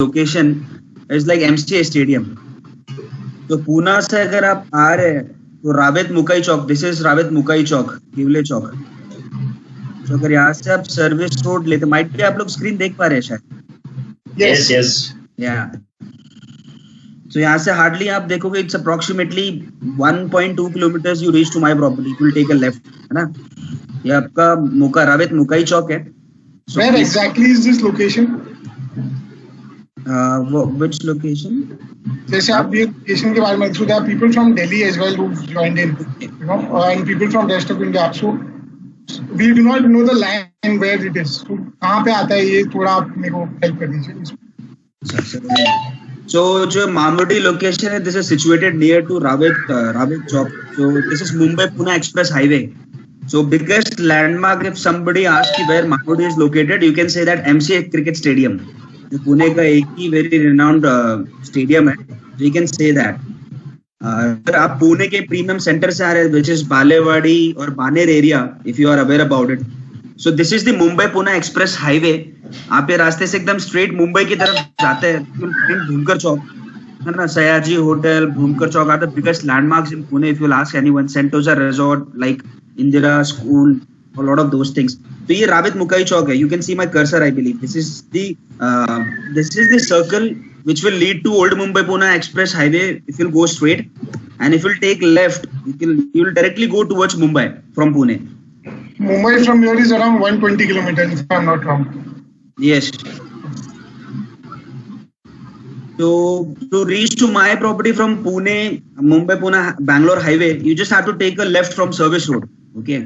location is like MCA Stadium. तो पूना से अगर आप आ रहे हैं तो रावेत मुकाई चौक, दिस इज रावेत मुकाई चौक, हिवले चौक. तो अगर यहाँ से आप सर्विस रोड लेते, माइट भी आप लोग स्क्रीन देख पा रहे हैं शायद. Yes. या तो यहाँ से हार्डली आप देखोगे it's approximately 1.2 kilometres you reach to my property. You will take a left, है ना. ये आपका रावेत मुकाई चौक है. Where exactly is this location? Which location? जैसे आप ये लोकेशन के बारे में, so there are people from Delhi as well who joined in, you know, and people from rest of India. So we do not know the land where it is. So कहाँ पे आता है ये, थोड़ा आप मेरे को हेल्प कर दीजिए. So जो मामुडी लोकेशन है, this is situated near to Ravet Chowk. So this is Mumbai-Pune Express Highway. So biggest landmark, if somebody asks you where Mamudi is located, you can say that MCA Cricket Stadium. जो पुणे का एक ही very renowned stadium है, we can say that. अगर आप पुणे के premium centre से आ रहे हैं, विच इज बालेवाड़ी और Baner area, if you are aware about it, so this is the Mumbai Pune express highway. आप ये रास्ते से एकदम स्ट्रेट मुंबई की तरफ जाते हैं. भूमकर चौक है ना, Sayaji hotel, Bhumkar Chowk are the biggest landmarks in Pune. If you ask anyone, Sentosa resort, like Indira school, a lot of those things. तो ये रावेत मुकाई चौक है. You can see my cursor, I believe. This is the circle which will lead to Old Mumbai Pune Express Highway. If you'll go straight, and if you'll take left, you'll directly go towards Mumbai from Pune. Mumbai from here is around 120 kilometers, if I'm not wrong. Yes. So to reach to my property from Pune, Mumbai Pune Bangalore Highway, you just have to take a left from Service Road. Okay.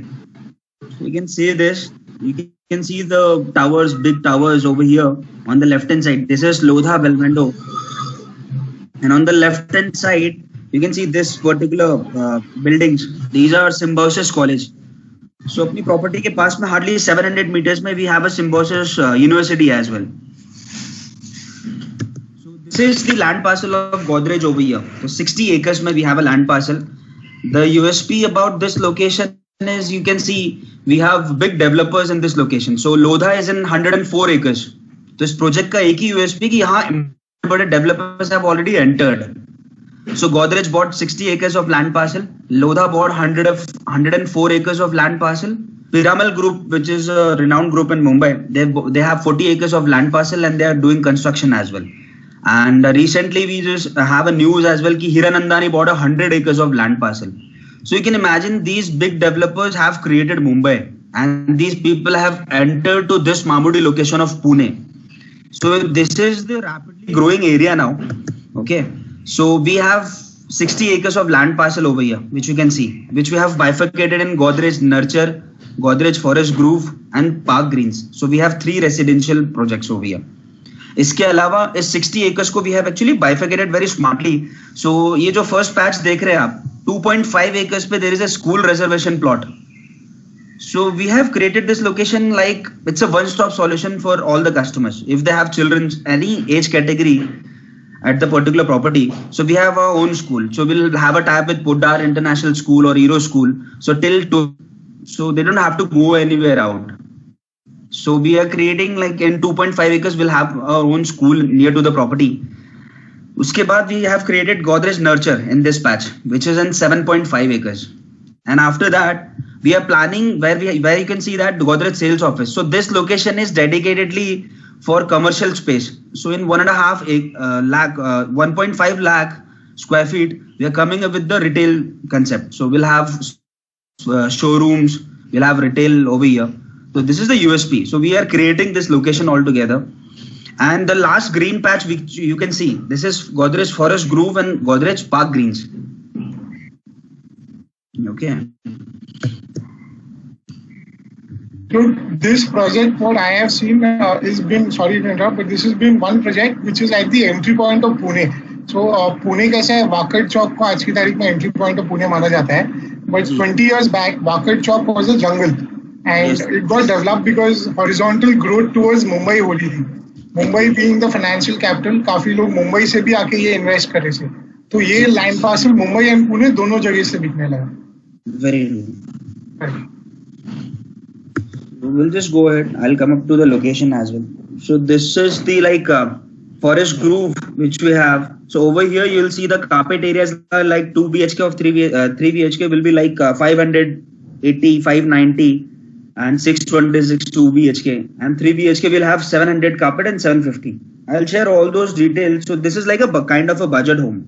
So you can see this. You can see the towers, big towers over here on the left hand side. This is Lodha Belmondo, and on the left hand side you can see this particular buildings. These are Symbiosis College. So अपनी property के पास में hardly 700 meters में we have a Symbiosis University as well. So this is the land parcel of Godrej over here. So 60 acres में we have a land parcel. The USP about this location is, you can see we have big developers in this location. So Lodha is in 104 acres. तो इस project का एक ही USP कि यहाँ बड़े developers have already entered. So Godrej bought 60 acres of land parcel. Lodha bought 104 acres of land parcel. Piramal Group, which is a renowned group in Mumbai, they have 40 acres of land parcel and they are doing construction as well. And recently we just have a news as well कि Hiranandani bought 100 acres of land parcel. So you can imagine these big developers have created Mumbai, and these people have entered to this Mamudi location of Pune. So this is the rapidly growing area now. Okay. So we have 60 acres of land parcel over here, which you can see, which we have bifurcated in Godrej Nurture, Godrej Forest Grove and Park Greens. So we have 3 residential projects over here. इसके अलावा इस 60 acres को we have actually bifurcated very smartly. So ये जो first patch देख रहे हैं आप, 2.5 acres पे there is a school reservation plot. So we have created this location like it's a one-stop solution for all the customers. If they have children, any age category at the particular property, so we have our own school. So we'll have a tie-up with Poddar International School or Hero School. So so they don't have to go anywhere out. So we are creating like in 2.5 acres, we'll have our own school near to the property. उसके बाद we have created Godrej Nurture in this patch, which is in 7.5 acres. And after that, we are planning where you can see that Godrej Sales Office. So this location is dedicatedly for commercial space. So in 1.5 lakh square feet, we are coming up with the retail concept. So we'll have showrooms, we'll have retail over here. So this is the USP. So we are creating this location altogether. And the last green patch which you can see, this is Godrej Forest Grove and Godrej Park Greens. Okay. So this project, what I have seen is been, sorry to interrupt, but this has been one project which is at the entry point of Pune. So Pune कैसे है, वाकड चौक को आज की तारीख में entry point of Pune माना जाता है. But 20 years back, Wakad Chowk was a jungle. And it got developed because horizontal growth towards Mumbai हो रही थी. Mumbai being the financial capital, काफी लोग मुंबई से भी आके ये इन्वेस्ट कर रहे थे. तो ये land parcel Mumbai and Pune दोनों जगह से बिकने लगा. Very good. We'll just go ahead. I'll come up to the location as well. So this is the Forest Grove, which we have. So over here, you'll see the carpet areas are like 2 BHK of 3 BHK will be like 580, 590 and 626 2 BHK. And 3 BHK will have 700 carpet and 750. I'll share all those details. So this is like a kind of a budget home.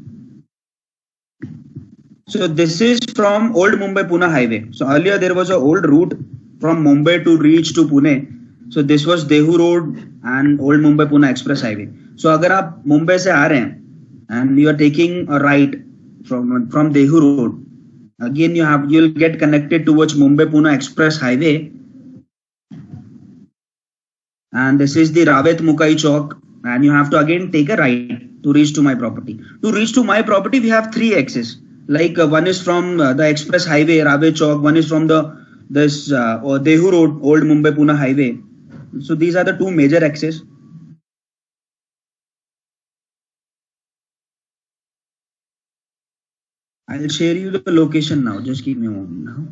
So this is from Old Mumbai Pune highway. So earlier there was an old route from Mumbai to reach to Pune. So this was Dehu Road and Old Mumbai Pune Express Highway. So अगर आप मुंबई से आ रहे हैं and you are taking a right from Dehu Road, again you'll get connected towards Mumbai Pune Express Highway, and this is the Rawat Mukai Chowk, and you have to again take a right to reach to my property. To reach to my property, we have 3 exits. Like one is from the Express Highway, Rawat Chowk. One is from this Dehu Road, Old Mumbai Pune Highway. So these are the 2 major exits. I'll share you the location now. Just give me a moment now.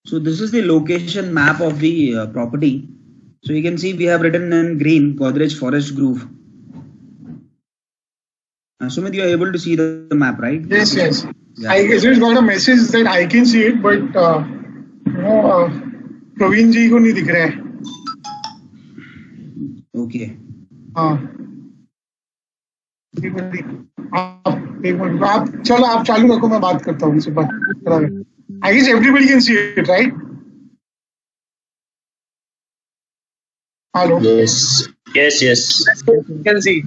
So this is the location map of the property. So you can see we have written in green Godrej Forest Grove. Sumit, you are able to see the map, right? Yes, yes. Yeah. I just got a message that I can see it, but Praveen ji को नहीं दिख रहा है. Okay. एक minute आप चलो आप चालू रखो मैं बात करता हूँ उनसे बात. I guess everybody can see it, right? Hello. Yes. You can see.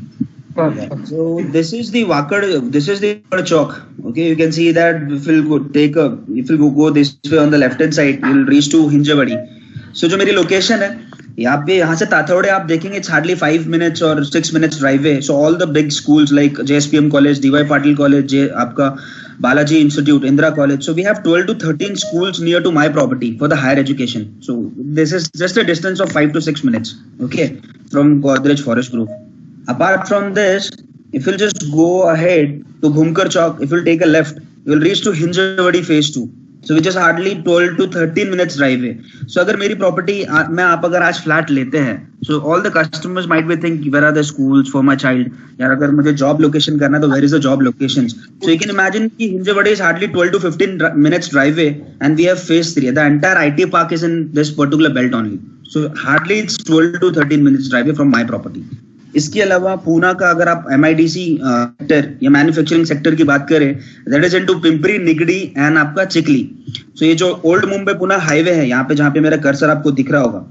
So this is the Wakad. This is the Chowk. Okay, you can see that if you go this way on the left hand side, you'll reach to Hinjawadi. So जो मेरी location है, यहाँ से ताथौड़े आप देखेंगे, it's hardly 5 minutes or 6 minutes drive way. So all the big schools like JSPM College, DY Patil College, आपका Balaji Institute, Indira College. So we have 12 to 13 schools near to my property for the higher education. So this is just a distance of 5 to 6 minutes. Okay, from Godrej Forest Grove. Apart from this, if you'll just go ahead to Bhumkar Chowk, if you'll take a left, you'll reach to Hinjawadi Phase 2. So which is hardly 12 to 13 minutes drive way. So अगर मेरी property में आप अगर आज flat लेते हैं, so all the customers might be thinking where are the schools for my child? यार अगर मुझे job location करना तो where is the job locations? So you can imagine कि Hinjawadi is hardly 12 to 15 minutes drive way, and we have phase 3. The entire IT park is in this particular belt only. So hardly it's 12 to 13 minutes drive way from my property. इसके अलावा पूना का अगर आप MIDC sector या manufacturing sector की बात करें, that is into Pimpri, Nigdi and आपका चिकली. सो ये जो ओल्ड मुंबई पुणे हाईवे है, यहाँ पे जहाँ पे मेरा कर्सर आपको दिख रहा होगा,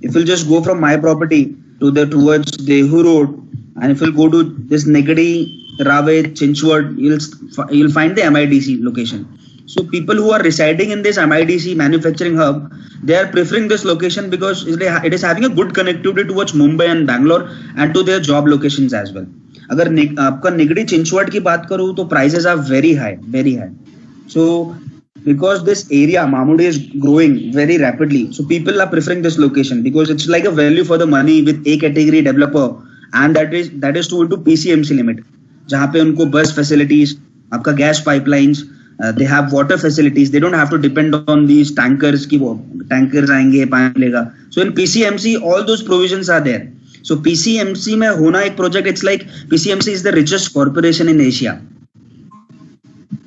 if will just go from my property to the towards Dehu road and if will go to this Nigdi, Ravet, Chinchwad, you'll find the MIDC location. So people who are residing in this MIDC manufacturing hub, they are preferring this location because it is having a good connectivity towards Mumbai and Bangalore and to their job locations as well. अगर आपका निगड़ी चिंचवड की बात करूँ तो prices are very high. So because this area Mamudi is growing very rapidly, so people are preferring this location because it's like a value for the money with A category developer, and that is to PCMC limit, जहाँ पे उनको bus facilities, आपका gas pipelines, they have water facilities. They don't have to depend on these tankers कि वो tankers आएंगे पानी मिलेगा. So in PCMC all those provisions are there. So PCMC में होना एक project, it's like PCMC is the richest corporation in Asia.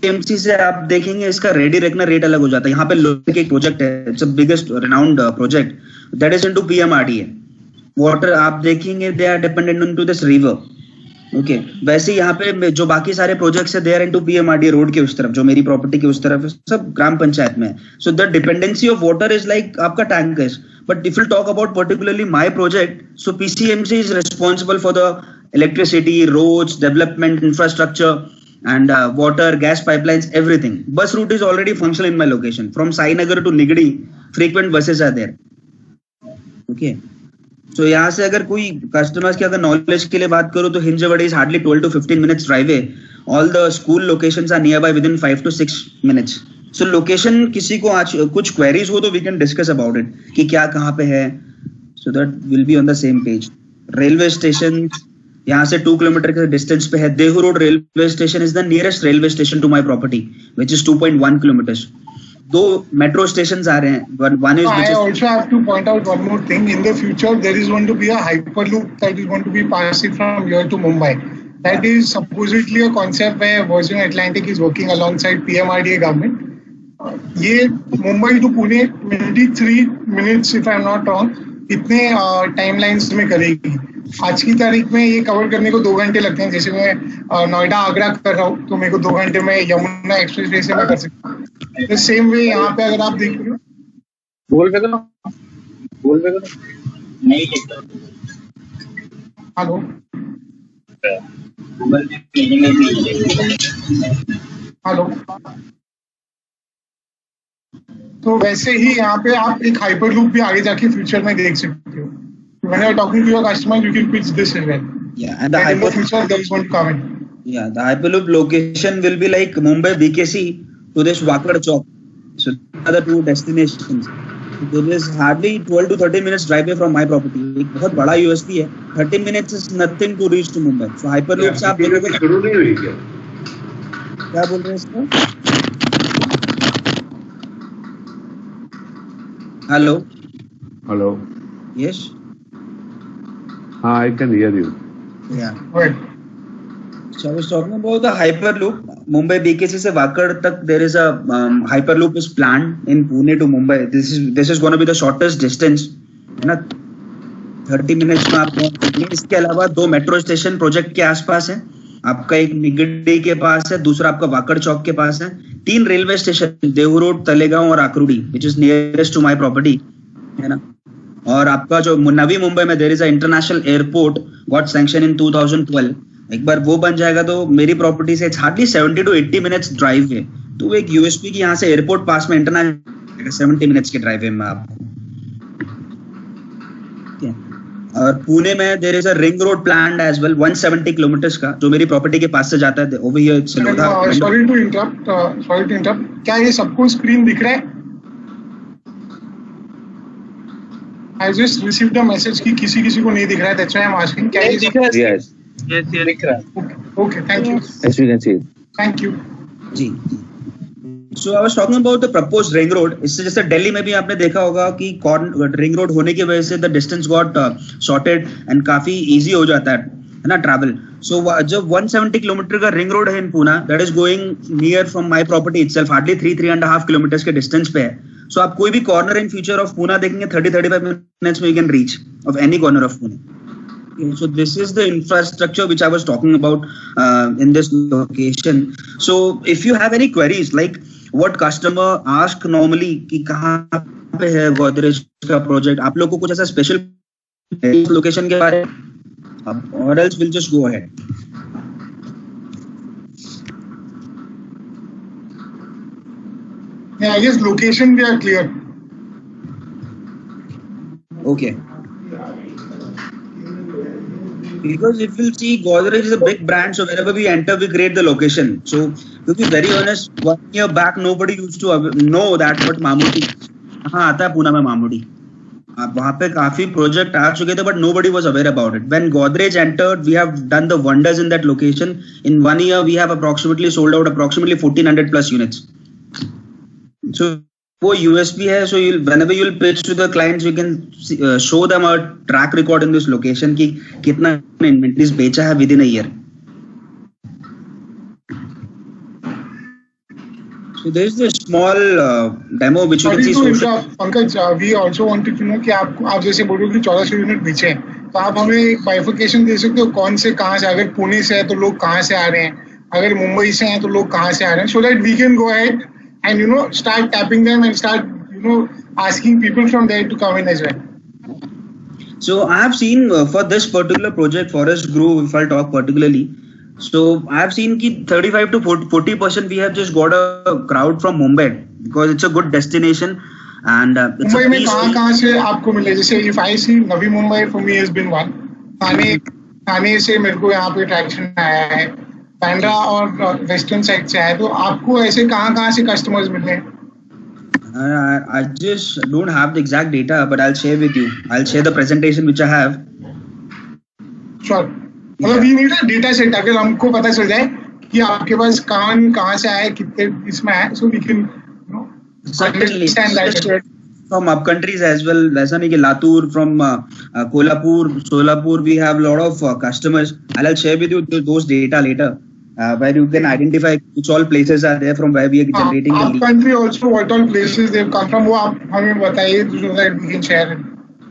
PCMC से आप देखेंगे इसका रेडी रखना रेट अलग हो जाता है. यहाँ पे लोहे के एक प्रोजेक्ट है, it's the biggest renowned project that is into PMRDA. Water आप देखेंगे they are dependent on this river. Okay वैसे यहाँ पे जो बाकी सारे प्रोजेक्ट्स है, they are into PMRDA road के उस तरफ, जो मेरी प्रॉपर्टी के उस तरफ सब ग्राम पंचायत में है. So the dependency of water is like आपका tankers. But if you talk about particularly my project, so PCMC is responsible for the electricity, roads, development, infrastructure and water, gas pipelines, everything. Bus route is already functional in my location. From Sainagar to Nigdi frequent buses are there. Okay तो यहाँ से अगर कोई customers की अगर knowledge के लिए बात करूँ तो Hinjawadi is hardly 12 to 15 minutes drive way. All the school locations are nearby within 5 to 6 minutes. So location किसी को आज कुछ queries हो तो we can discuss about it कि क्या कहाँ पे है, so that we'll be on the same page. Railway stations, यहाँ से 2 किलोमीटर के डिस्टेंस पे है. Dehu road railway station is the nearest railway station to my property which is 2.1 kilometres. दो मेट्रो स्टेशंस आ रहे हैं. One is I which is also have to point out one more thing. In the future, there is going to be a hyperloop that is going to be passing from here to Mumbai. That is supposedly a concept where Virgin Atlantic is working alongside PMRDA government. ये Mumbai to Pune 23 minutes if I'm not wrong इतने timelines में करेगी. आज की तारीख में ये cover करने को 2 घंटे लगते हैं. जैसे मैं नोएडा आगरा कर रहा हूँ तो मेरे को 2 घंटे में यमुना एक्सप्रेस वे से मैं कर सकता हूँ. सेम वे यहाँ पे अगर आप देख रहे हो बोल पे करो नहीं हेलो हेलो. तो वैसे ही यहाँ पे आप एक हाइपर लूप भी आगे जाके फ्यूचर में देख सकते हो. When you're talking to your customer, you can pitch this as well. yeah, and the in the future, there is going to come in. Yeah, the hyperloop location will be like Mumbai BKC to this Wakad Chowk. So these are the two destinations. There is hardly 12 to 13 minutes drive from my property. एक बहुत बड़ा USP है. 30 minutes is nothing to reach to Mumbai. So hyperloop से आप देखोगे शुरू नहीं हुई क्या? क्या बोल रहे हैं इसको? Hello. Hello. Yes. I can hear you. Yeah. Right. So I was talking about the hyperloop. Mumbai BKC से वाकड़ तक there is a hyperloop is planned in Pune to Mumbai. This is going to be the shortest distance. है ना 30 minutes में आप पहुंच. इसके अलावा 2 metro station project के आसपास है. आपका एक निगडी के पास है, दूसरा आपका वाकड़ चौक के पास है. 3 railway station Dehu road, Talegaon और Akurdi which is nearest to my property है ना. और आपका जो नवी मुंबई में there is a international airport got sanction in 2012. एक बार वो बन जाएगा तो मेरी प्रॉपर्टी से हार्डली 70 to 80 मिनट्स ड्राइव है. तो एक यूएसपी की यहाँ से एयरपोर्ट पास में इंटरनेशनल 70 मिनट्स के ड्राइव है में आपको. और पुणे में there is a ring road planned as well 170 kilometres का जो मेरी प्रॉपर्टी के पास से जाता है. Over here it's Lodha. Sorry to interrupt. क्या ये सबको स्क्रीन दिख रहा है? I just received a message कि किसी को नहीं दिख रहा है. That's why I'm asking. क्या ये दिख रहा है? Yes, दिख रहा है. Okay, thank you. As you can see. Thank you. Ji. So I was talking about the proposed ring road. इससे जैसे दिल्ली में भी आपने देखा होगा कि रिंग रोड होने की वजह से the distance got shorted and काफी easy हो जाता है ना ट्रैवल. So जब 170 किलोमीटर का रिंग रोड है इन Poona that is going near from my property itself hardly 3.5 kilometre के डिस्टेंस पे है. So आप कोई भी corner in future of Poona देखेंगे 30-35 minutes में you can reach of any corner of Pune. So this is the infrastructure which I was talking about in this location. So if you have any queries like what customer ask normally कि कहाँ पे है गोदरेज का project, आप लोग को कुछ ऐसा स्पेशल लोकेशन के बारे में, or else we'll just go ahead. Yeah, I guess location we are clear. Okay. Because if you'll see, Godrej is a big brand, so wherever we enter, we create the location. So, to be very honest, 1 year back, nobody used to know that, but Mamudi, हाँ आता है पूना में मामूडी. वहाँ पे काफी project आ चुके थे, but nobody was aware about it. When Godrej entered, we have done the wonders in that location. In 1 year, we have approximately sold out approximately 1400 plus units. So वो USP है. So whenever you'll pitch to the clients, you can show them a track record in this location कि कितना inventories बेचा है within a year. So there is this small demo which you can see. Pankaj, we also wanted to know कि आप जैसे बोल रहे हो कि 1400 यूनिट बेचे हैं, तो आप हमें बाइफिकेशन दे सकते हो कौन से कहाँ से, अगर पुणे से है तो लोग कहाँ से आ रहे हैं, अगर मुंबई से हैं तो लोग कहाँ से आ रहे हैं, so that we can go ahead and start tapping them and start asking people from there to come in as well. So I have seen for this particular project Forest Grove, if I'll talk particularly, so I have seen कि 35 to 40% we have just got a crowd from Mumbai because it's a good destination and it's Mumbai a में कहाँ से आपको मिले? जैसे if I see Navi Mumbai for me has been one. थाने से मेरे को यहाँ पे ट्रैक्शन आया है, पैंड्रा और वेस्टर्न साइड से आया, तो आपको ऐसे कहाँ से कस्टमर्स मिले हैं? I just don't have the exact data, but I'll share with you. I'll share the presentation which I have. Sure. मतलब we need a data set, अगर हमको पता चल जाए कि आपके पास कहाँ से आए, कितने इसमें आए, so we can Certainly, understand that. from up countries as well. ऐसा नहीं कि Latur, from Kolhapur, Solapur, we have a lot of customers. I'll share with you those data later, where you can identify which all places are there from where we are generating the Up lead. country also, what all places they've come from, वो आप हमें बताइए so that we can share it.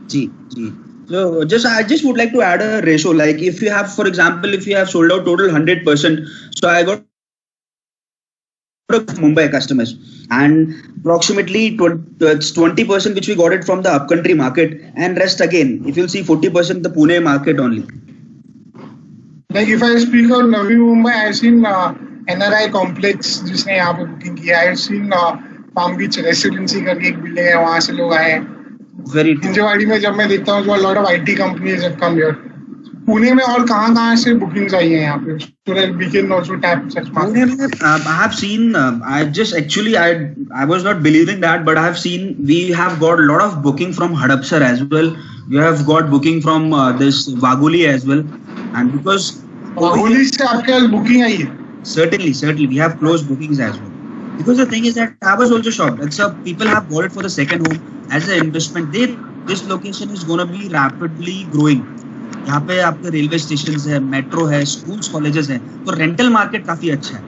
Ji. So I just would like to add a ratio. Like if you have, for example, if you have sold out total 100%, so I got Mumbai customers, and approximately 20% which we got it from the upcountry market, and rest again, if you'll see 40% the Pune market only. Like if I speak of Navi Mumbai, I've seen NRI complex जिसने यहाँ पे booking किया. I've seen Palm Beach Residency करके एक building है, वहाँ से लोग आए हैं. Very true. हिंजवाड़ी में जब मैं देखता हूँ, a lot of IT companies have come here. Pune में और कहाँ से bookings आई हैं यहाँ पे, so that we can also tap such market. Pune mein, I have seen. I just actually I was not believing that, but I have seen we have got a lot of booking from Hadapsar as well. We have got booking from this Vaguli as well, and because Vaguli से आपके पास booking आई है? Certainly, we have closed bookings as well. Because the thing is that I was also shocked. It's people have bought it for the second home as an investment. This location is going to be rapidly growing. यहाँ पे आपके railway station है, metro है, schools colleges हैं, तो rental market काफी अच्छा है.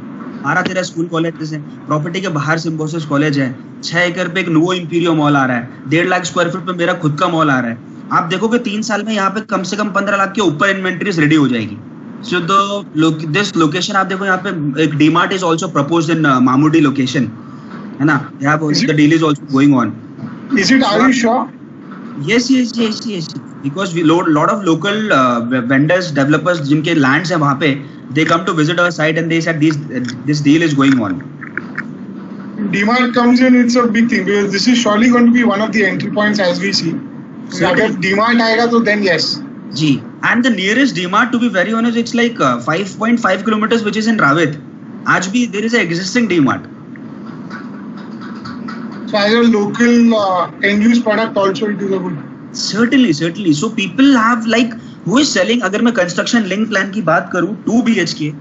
12-13 स्कूल कॉलेजेस हैं, प्रॉपर्टी के बाहर सिम्बोसिस कॉलेज है, 6 एकड़ पे एक नुवो इंपीरियो मॉल आ रहा है, 1.5 लाख स्क्वायर फीट पे मेरा खुद का मॉल आ रहा है. आप देखोगे 3 साल में यहाँ पे कम से कम 15 लाख के ऊपर इन्वेंट्रीज रेडी हो जाएगी. So this location आप देखो, यहाँ पे एक DMart is also proposed in Mamudi location, है ना? यहाँ पे the deal is also going on. Is it? Are you sure? Yes. Because we lot of local vendors, developers जिनके lands हैं वहाँ पे, they come to visit our site and they said this deal is going on. DMart comes in, it's a big thing because this is surely going to be one of the entry points as we see. So अगर DMart आएगा तो then yes. Ji. And the nearest DMart, to be very honest, it's like 5.5 kilometers, which is in Ravit. आज भी there is an existing DMart. So as a local end-use product also it is a good. Certainly. So people have like who is selling. अगर मैं construction link plan की बात करूँ 2 BHK,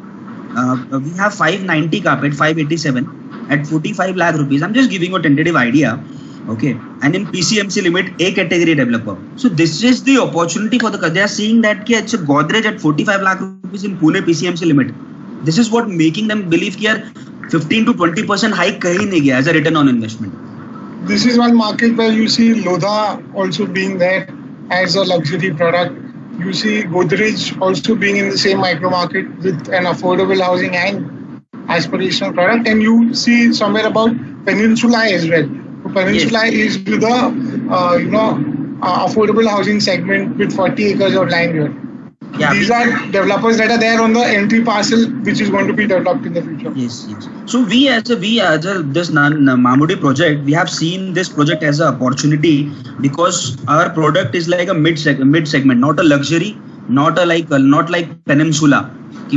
we have 590 carpet, 587 at 45 lakh rupees. I'm just giving you a tentative idea. Okay, and in PCMC limit, A category developer. So this is the opportunity for they are seeing that it's a Godrej at 45 lakh rupees in Pune PCMC limit. This is what making them believe that 15 to 20% hike kahin nahi gaya as a return on investment. This is one market where you see Lodha also being there as a luxury product. You see Godrej also being in the same micro market with an affordable housing and aspirational product, and you see somewhere about Peninsula as well. Peninsula is with the affordable housing segment with 40 acres of land here. Yeah, these are developers that are there on the entry parcel, which is going to be developed in the future. Yes. So we as this Mamudi project, we have seen this project as an opportunity because our product is like a mid segment, not a luxury, not like Peninsula,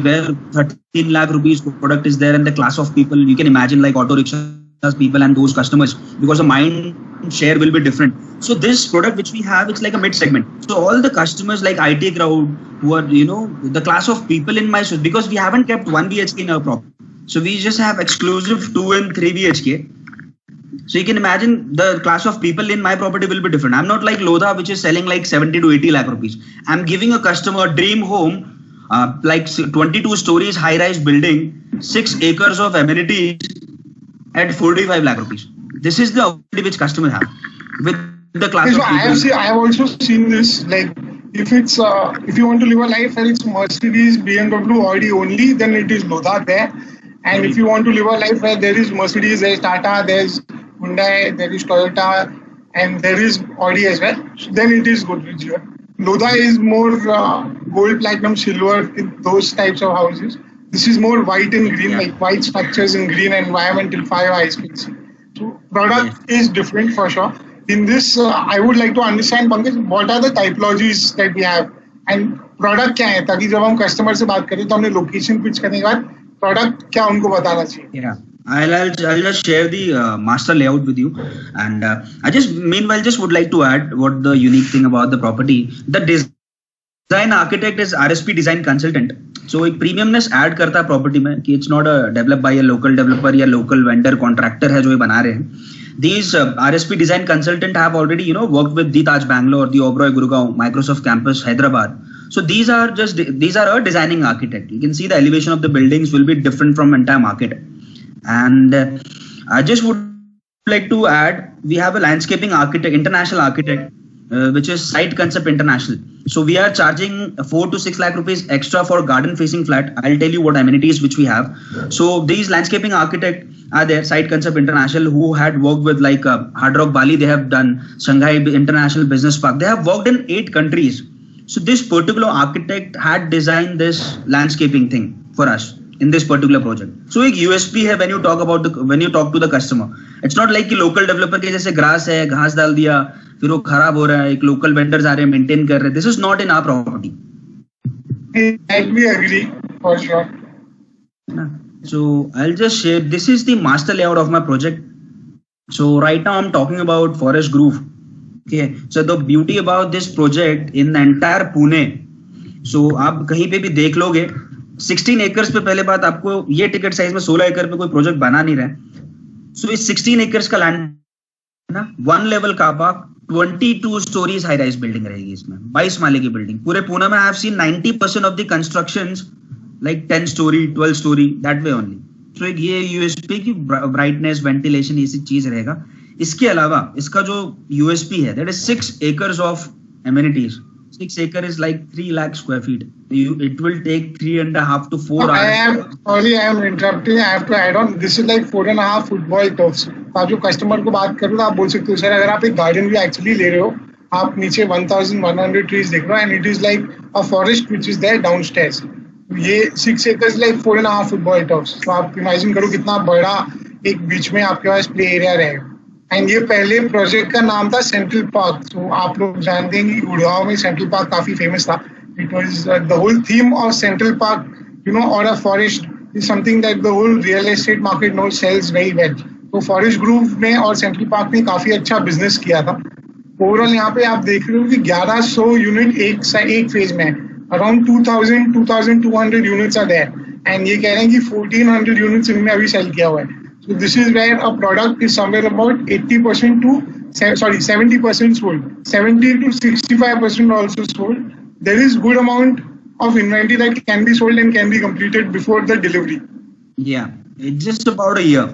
where 13 lakh rupees product is there, and the class of people you can imagine like auto rickshaw people and those customers, because the mind share will be different. So this product which we have, it's like a mid segment. So all the customers like IT crowd who are the class of people in my, because we haven't kept 1 BHK in our property, so we just have exclusive 2 and 3 BHK. So you can imagine the class of people in my property will be different. I'm not like Lodha, which is selling like 70 to 80 lakh rupees. I'm giving a customer a dream home, like 22 stories high rise building, 6 acres of amenities at 45 lakh rupees. This is the opportunity which customers have with the class of people. I have also seen this. Like if you want to live a life where it's Mercedes, BMW, Audi only, then it is Lodha there. And if you want to live a life where there is Mercedes, there is Tata, there is Hyundai, there is Toyota, and there is Audi as well, then it is Godrej here. Lodha is more gold, platinum, silver in those types of houses. This is more white and green, like white structures in green environmental 5 high space. So product is different for sure. In this, I would like to understand, Pankaj, what are the typologies that we have and product क्या है, ताकि जब हम customer से बात करें तो हमने location pitch करने के बाद product क्या उनको बताना चाहिए. Yeah, I'll just share the master layout with you, and I just meanwhile just would like to add what the unique thing about the property, the design design architect is RSP design consultant. So एक premiumness add करता है property में कि it's not a develop by a local developer या local vendor contractor है जो ये बना रहे हैं. These RSP design consultant have already worked with the Taj Bangalore, the Oberoi Gurgaon, Microsoft Campus Hyderabad. So these are a designing architect. You can see the elevation of the buildings will be different from entire market. And I just would like to add, we have a landscaping architect, international architect, which is Site Concept International. So we are charging 4 to 6 lakh rupees extra for garden facing flat. I'll tell you what amenities which we have. So these landscaping architect are there, Site Concept International, who had worked with like Hard Rock Bali. They have done Shanghai International Business Park. They have worked in 8 countries. So this particular architect had designed this landscaping thing for us in this particular project. So एक USP है when you talk to the customer. It's not like कि local developer के जैसे grass है, घास डाल दिया, फिर वो खराब हो रहा है, एक local vendors आ रहे हैं, maintain कर रहे हैं. This is not in our property. I agree for sure. So I'll just share. This is the master layout of my project. So right now I'm talking about Forest Grove. Okay. So the beauty about this project in the entire Pune. So आप कहीं पे भी देख लोगे 16 acres पे पहले बात आपको ये टिकट साइज में 16 एकड़ पे कोई प्रोजेक्ट बना नहीं रहा है. सो इस 16 एकर्स का लैंड ना 1 level car park 22 stories high rise building रहेगी इसमें 22 माले की बिल्डिंग. पूरे पुणे में I have seen 90% of the constructions like 10 story 12 story that way only. So ये यूएसपी की ब्राइटनेस वेंटिलेशन ये चीज रहेगा. इसके अलावा इसका जो यूएसपी है that is 6 acres of amenities. 6 acre is like 3 lakh square feet. It will take 3.5 to 4 hours. I am interrupting. I have to add on. This is like 4.5 football turfs. आप जो कस्टमर को बात करो तो आप बोल सकते हो सर अगर आप एक गार्डन भी एक्चुअली ले रहे हो आप नीचे 1100 trees देख रहे हो and it is like a forest which is there downstairs. ये 6 acres like 4.5 football turfs. तो आप इमेजिन करो कितना बड़ा एक बीच में आपके पास प्ले एरिया रहेगा. एंड ये पहले प्रोजेक्ट का नाम था सेंट्रल पार्क. तो आप लोग जानते हैं कि गुड़गांव में सेंट्रल पार्क काफी फेमस था. It was the whole theme of central park और a forest is something that the whole real estate market no sells very well. तो फॉरेस्ट ग्रूव ने और सेंट्रल पार्क ने काफी अच्छा बिजनेस किया था. ओवरऑल यहाँ पे आप देख रहे हो कि 1100 यूनिट एक फेज में है. Around 2,200 units are there, and ये कह रहे हैं कि 1,400 units इनमें अभी सेल किया हुआ है. So this is where a product is somewhere about 70% sold, 70 to 65% also sold. There is good amount of inventory that can be sold and can be completed before the delivery. Yeah, it's just about a year.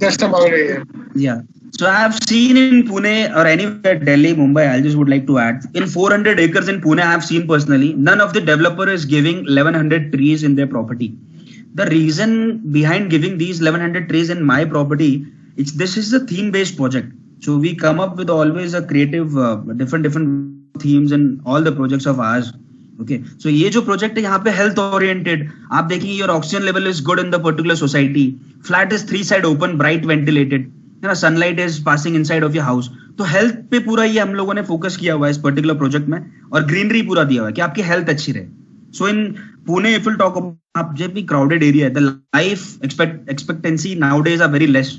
Just about a year. Yeah. So I have seen in Pune or anywhere, Delhi, Mumbai, I just would like to add, in 400 acres in Pune, I have seen personally, none of the developer is giving 1100 trees in their property. The reason behind giving these 1100 trees in my property, this is a theme-based project. So we come up with always a creative, different themes in all the projects of ours. Okay. So ये जो project है यहाँ पे health oriented, आप देखिए your oxygen level is good in the particular society. Flat is 3 side open, bright ventilated. Sunlight is passing inside of your house. तो health पे पूरा ये हम लोगों ने फोकस किया हुआ है इस पर्टिकुलर प्रोजेक्ट में और ग्रीनरी पूरा दिया हुआ है कि आपकी हेल्थ अच्छी रहे. So in Pune if will talk about जब भी क्राउडेड एरिया है the life expectancy nowadays are very less.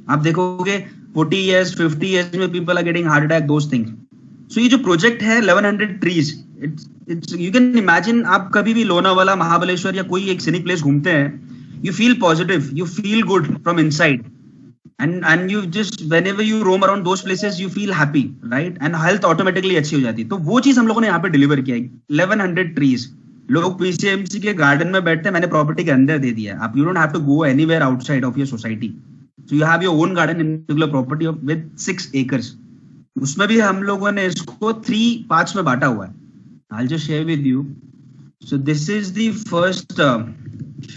आप देखोगे 40 years 50 years में people are getting heart attack those things. So ये जो प्रोजेक्ट है 1100 trees it's you can imagine. आप कभी भी लोनावाला महाबलेश्वर या कोई एक सिनिक प्लेस घूमते हैं you feel positive you feel good from inside. And you just whenever you roam around those places you feel happy, right? And health automatically अच्छी हो जाती है. तो वो चीज हम लोगों ने यहाँ पे डिलीवर किया है. 1100 trees. लोग पीसीएमसी के गार्डन में बैठते हैं, मैंने प्रॉपर्टी के अंदर दे दिया. आप you don't have to go anywhere outside of your society. So you have your own garden in particular property with 6 acres. उसमें भी हम लोगों ने इसको 3 parts में बांटा हुआ है. I'll just share with you. So this is the first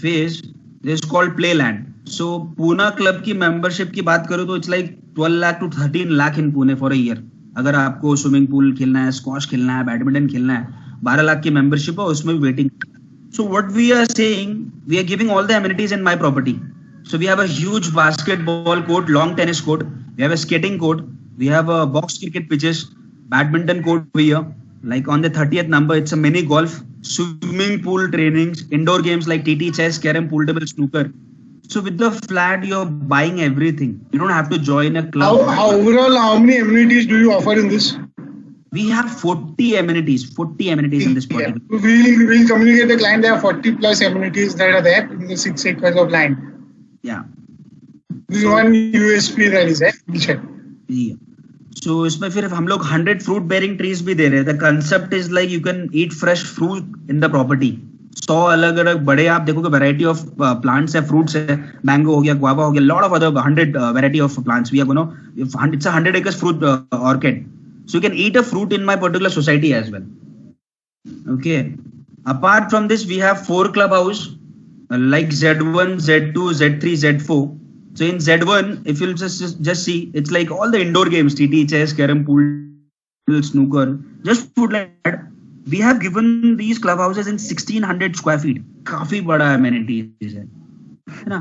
phase. This is called Playland. So Poona club की मेंबरशिप की बात करूँ तो it's like 12 lakh to 13 lakh in Pune for a year. अगर आपको स्विमिंग पूल खेलना है, स्क्वॉश खेलना है, बैडमिंटन खेलना है, 12 लाख की मेंबरशिप है, उसमें भी waiting. So what we are saying, we are giving all the amenities in my property. So we have a huge basketball court, long tennis court, we have a skating court, we have a box cricket pitches, badminton court over here. Like on the 30th number, it's a mini golf, swimming pool trainings, indoor games like TT, chess, carom, pool table, snooker. So with the flat, you're buying everything. You don't have to join a club. Overall, how many amenities do you offer in this? We have 40 amenities in this Yeah. particular. We'll communicate the client there are 40 plus amenities that are there in the 6 acres of land. Yeah. This is one USP that is there. Yeah. So इसमें फिर हम लोग 100 fruit bearing trees भी दे रहे हैं. The concept is like you can eat fresh fruit in the property. 100 अलग अलग बड़े आप देखोगे variety of plants है, fruits है, mango हो गया, guava हो गया, lot of other 100 variety of plants. We are gonna, it's a 100 acres fruit orchid. So you can eat a fruit in my particular society as well. Okay. Apart from this, we have 4 clubhouse like Z1, Z2, Z3, Z4. So in Z1, if you'll just see, it's like all the indoor games, TT, chess, carom, pool, snooker, just put like that. We have given these clubhouses in 1600 square feet. काफी बड़ा amenities है ना.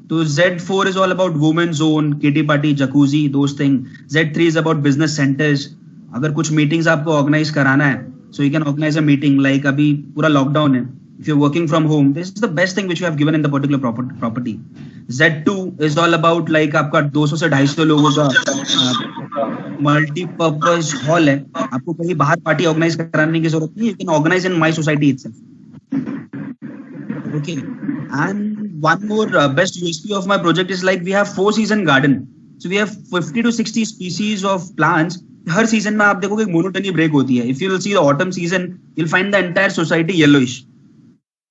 तो Z4 is all about women zone, kitty party, jacuzzi, those things. Z3 is about business centers. अगर कुछ meetings आपको organize कराना है, so you can organize a meeting. Like अभी पूरा lockdown है. If you're working from home, this is the best thing which you have given in the particular property. Z2 is all about like आपका 200 से 250 लोगों का multi-purpose hall है. आपको कहीं बाहर पार्टी ऑर्गेनाइज कराने की जरूरत नहीं. You can organize in my society itself. Okay. And one more best USP of my project is like we have 4-season garden. So we have 50 to 60 species of plants. Her season में आप देखोगे monotony break होती है. If you will see the autumn season, you'll find the entire society yellowish.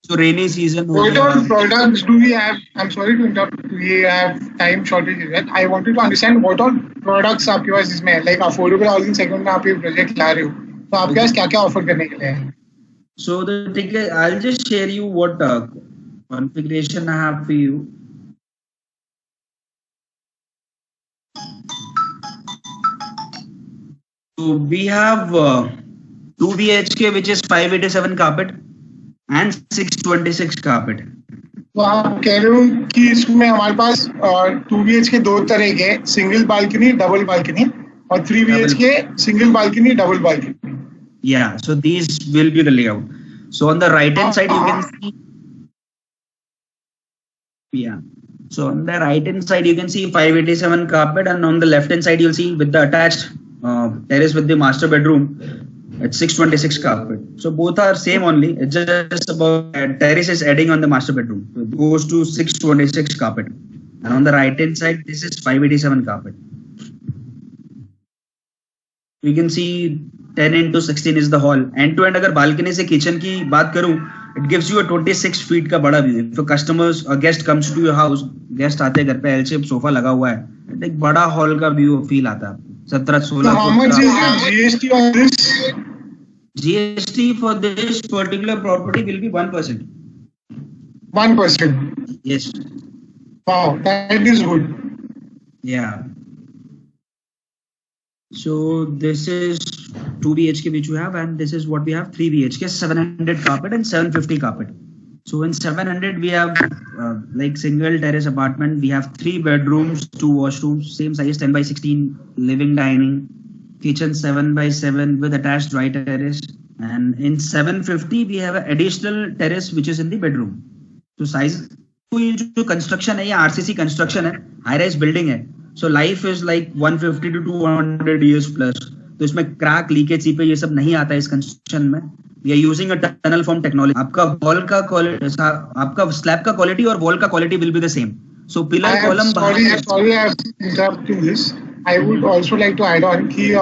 So rainy season. What all products do we have? I'm sorry to interrupt. We have time shortage. Right? I wanted to understand what all products आपके पास इसमें है. Like affordable housing segment में आप ये project ला रहे हो. तो आपके पास क्या क्या offer करने के लिए है? So the thing is, I'll just share you what configuration I have for you. So we have 2 BHK which is 587 carpet and 626 carpet. तो आप कह रहे हो कि इसमें हमारे पास 2 BHK दो तरह के, सिंगल बालकनी, डबल बालकनी, और 3 BHK single balcony, double balcony. Yeah, so these will be the layout. So on the right hand side you can see. Yeah. So on the right hand side you can see 587 carpet, and on the left hand side you'll see with the attached terrace with the master bedroom, it's 626 carpet. So both are same only. It's just about terrace is adding on the master bedroom. So it goes to 626 carpet. And on the right hand side, this is 587 carpet. You can see 10 into 16 is the hall. End to end अगर balcony से kitchen की बात करूं, it gives you a 26 feet का बड़ा view. If a customers, a guest comes to your house, guest आते हैं घर पे, L-shaped sofa लगा हुआ है, एक बड़ा hall का view feel आता है. 17-16. How much is the GST on this? GST for this particular property will be 1%. 1%. Yes. Wow, that is good. Yeah. So this is 2 BHK which we have, and this is what we have 3 BHK, 700 carpet and 750 carpet. So in 700 we have like single terrace apartment. We have 3 bedrooms, 2 washrooms, same size 10 by 16, living dining, kitchen 7 by 7 with attached dry terrace. And in 750 we have an additional terrace which is in the bedroom. So size जो construction है ये RCC construction है, high rise building है. So life is like 150 to 200 years plus. तो इसमें crack, leakage, seepage ये सब नहीं आता है इस construction में. We are using a tunnel form technology. आपका wall का quality, आपका slab का quality और wall का quality will be the same. So pillar column. Sorry, I am interrupting this. I would also like to add on कि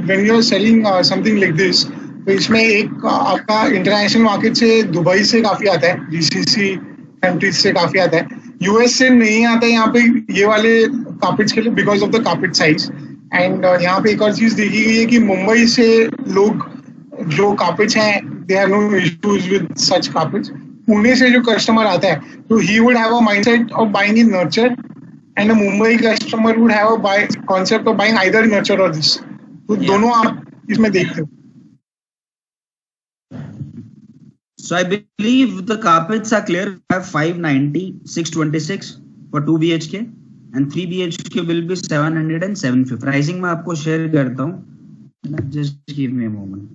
when you are selling something like this, तो इसमें एक आपका international market से Dubai से काफी आता है, GCC कंट्रीज से काफी आता है, यूएस से नहीं आता है यहाँ पे ये वाले कार्पेट्स के लिए because of the carpet size. And यहाँ पे एक और चीज देखी गई है कि मुंबई से लोग जो कार्पेट्स हैं they have no issues with such carpets. Pune से जो कस्टमर आता है तो he would have a mindset of buying in Nurture, and a Mumbai customer would have a concept of buying either Nurture और दिस. तो दोनों आप इसमें देखते हो. So I believe the carpets are clear. I have 590, 626 for 2 BHK and 3 BHK will be 700 and 750. Pricing मैं आपको share करता हूँ. Just give me a moment.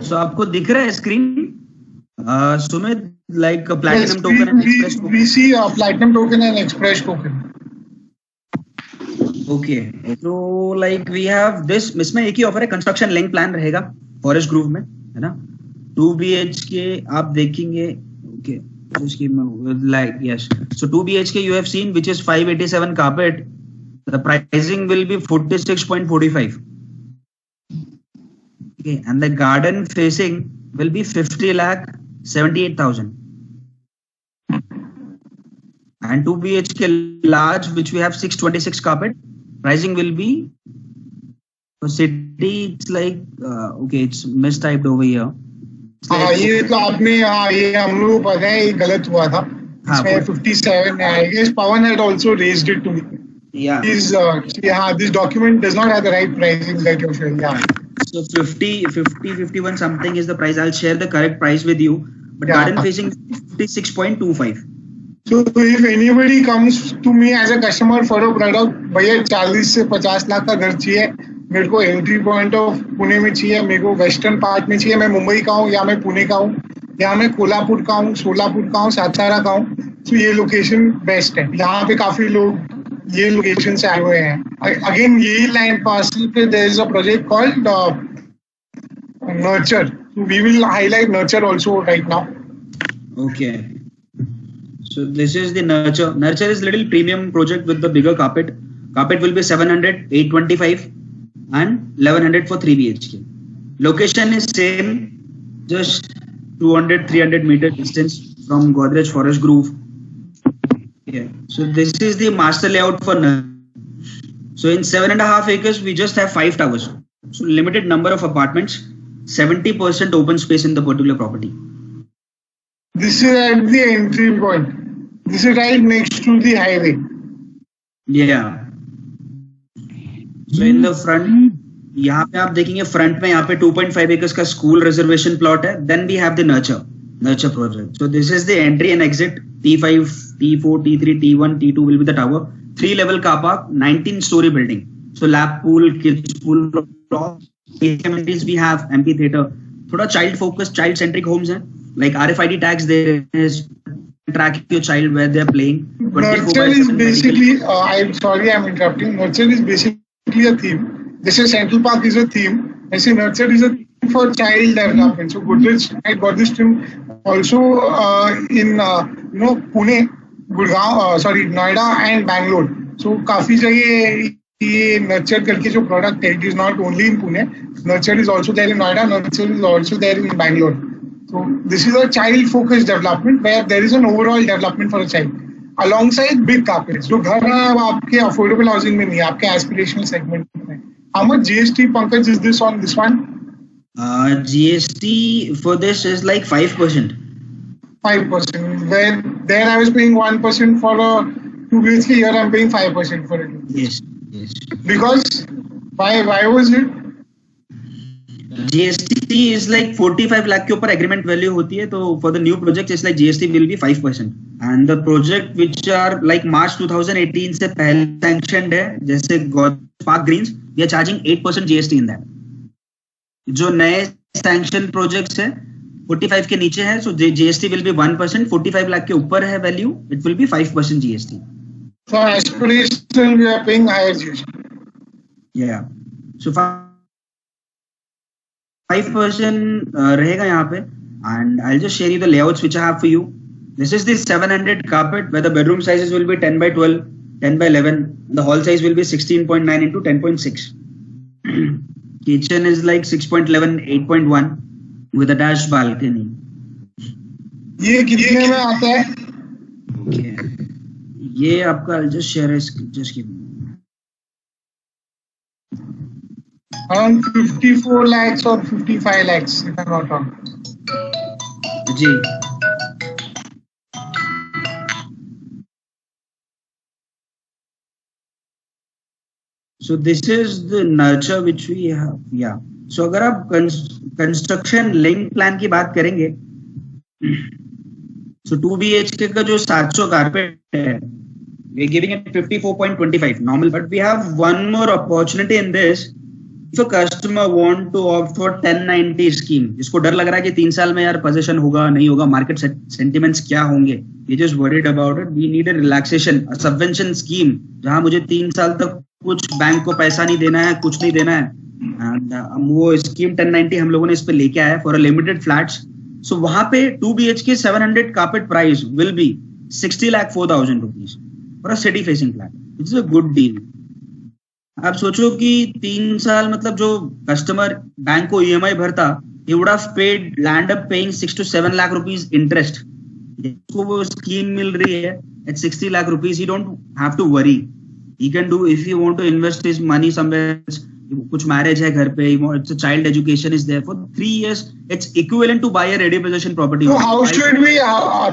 So आपको दिख रहा है screen? Sumit, like a Yes, platinum token and express token. we see a platinum token and express token. Okay, so like we have this, इसमें एक ही offer है, construction link plan रहेगा forest groove में, है ना. 2 BHK आप देखेंगे. Okay, just give me like yes. So 2 BHK you have seen, which is 587 carpet. The pricing will be 46.45. Okay, and the garden facing will be 50 lakh 78,000. And 2 BHK large, which we have 626 carpet, pricing will be for city. It's like okay, it's mistyped over here. It's हाँ like, ये तो आपने ये हम लोग को पता है, ये गलत हुआ था. इसमें 57 है. I guess Pawan had also raised it to me. yeah. This document does not have the right pricing that you're showing. Yeah. So 51 something is the price. I'll share the correct price with you. But Yeah. garden facing 56.25. So if anybody comes to me as a customer for a product, भैया 40 से 50 लाख का घर चाहिए, मेरे को entry point of Pune में चाहिए, मेरे को वेस्टर्न पार्ट में चाहिए, मैं मुंबई का हूँ या मैं पुणे का हूँ या मैं कोल्हापुर का हूँ, सोलापुर का हूँ, सातारा का हूँ, तो ये लोकेशन बेस्ट है. यहाँ पे काफी लोग ये लोकेशन से आए हुए हैं. अगेन यही लैंड पार्सल पे there is a project called Nurture. We will highlight Nurture also right now. Okay. So this is the nurture. Nurture is little premium project with the bigger carpet. Carpet will be 700, 825 and 1100 for 3 BHK. Location is same, just 200, 300 meter distance from Godrej Forest Grove. Yeah. So this is the master layout for nurture. So in 7.5 acres, we just have 5 towers. So limited number of apartments, 70% open space in the particular property. This is at the entry point. This is right next to the highway. Yeah. So in the front, यहाँ पे आप देखेंगे front में यहाँ पे 2.5 acres का school reservation plot है. Then we have the nurture project. So this is the entry and exit. T5, T4, T3, T1, T2 will be the tower. 3-level car park, 19-story building. So lap pool, kids pool, amenities we have, amphitheater. थोड़ा child focused, child centric homes हैं. Like RFID tags there is, track your child where they're playing. Nurture is basically, I'm sorry I'm interrupting. Nurture is basically a theme. This is Central Park is a theme. I say nurture is a theme for child development. So Godrej had got this theme also in Pune, Gurgaon, Noida and Bangalore. So काफी जगह ये nurture करके जो product है, it is not only in Pune. Nurture is also there in Noida. Nurture is also there in Bangalore. So this is a child-focused development where there is an overall development for a child, alongside big carpets. So घर आपके affordable housing में नहीं, आपके aspirational segment में. How much GST, Pankaj, is this on this one? GST for this is like 5%. 5%. Where there I was paying 1% for a 2 BHK. Here I'm paying 5% for it. Yes. Because why was it? GST is like 45 lakh के ऊपर agreement value होती है, तो for the new project it's like GST will be 5%. And the project which are like March 2018 से पहले sanctioned है, जैसे Park Greens, we are charging 8% GST in that. जो नए sanction projects है 45 के नीचे है, so GST will be 1%. 45 lakh के ऊपर है value, it will be 5% GST. So aspirational we are paying higher GST. Yeah. So 5% रहेगा यहाँ पे. And I'll just share you the layouts which I have for you. This is the 700 carpet where the bedroom sizes will be 10 by 12, 10 by 11. The hall size will be 16.9 into 10.6. Kitchen is like 6.11, 8.1 with attached balcony. ये कितने में आता है? Okay. ये आपका I'll just share it. Just give me. Around 54 lakhs or 55 lakhs, if I'm not wrong. Ji. So this is the nurture which we have. Yeah. So अगर आप construction link plan की बात करेंगे, so 2 BHK का जो 700 carpet है, we're giving it 54.25 normal, but we have one more opportunity in this. If a customer want to opt for 1090 scheme, जिसको डर लग रहा है कि 3 साल में यार पोजीशन होगा नहीं होगा, मार्केट सेंटिमेंट्स क्या होंगे, ये just worried about it. We need a relaxation, a subvention scheme जहां मुझे 3 साल तक कुछ बैंक को पैसा नहीं देना है, कुछ नहीं देना है. And, वो स्कीम 1090 हम लोगों ने इस पे लेके आया फॉर अ लिमिटेड फ्लैट्स. सो वहां पे 2 BHK 700 carpet price will be 60,04,000 rupees for a city facing flat. It's a good deal. आप सोचो कि 3 साल मतलब जो कस्टमर बैंक को EMI भरता, he would have paid land up paying 6 to 7 lakh rupees interest. इसको वो स्कीम मिल रही है at 60 lakh rupees. He don't have to worry. He can do, if he want to invest his money somewhere else, कुछ marriage है घर पे, it's a child education is there for 3 years. It's equivalent to buy a ready possession property. So how should we,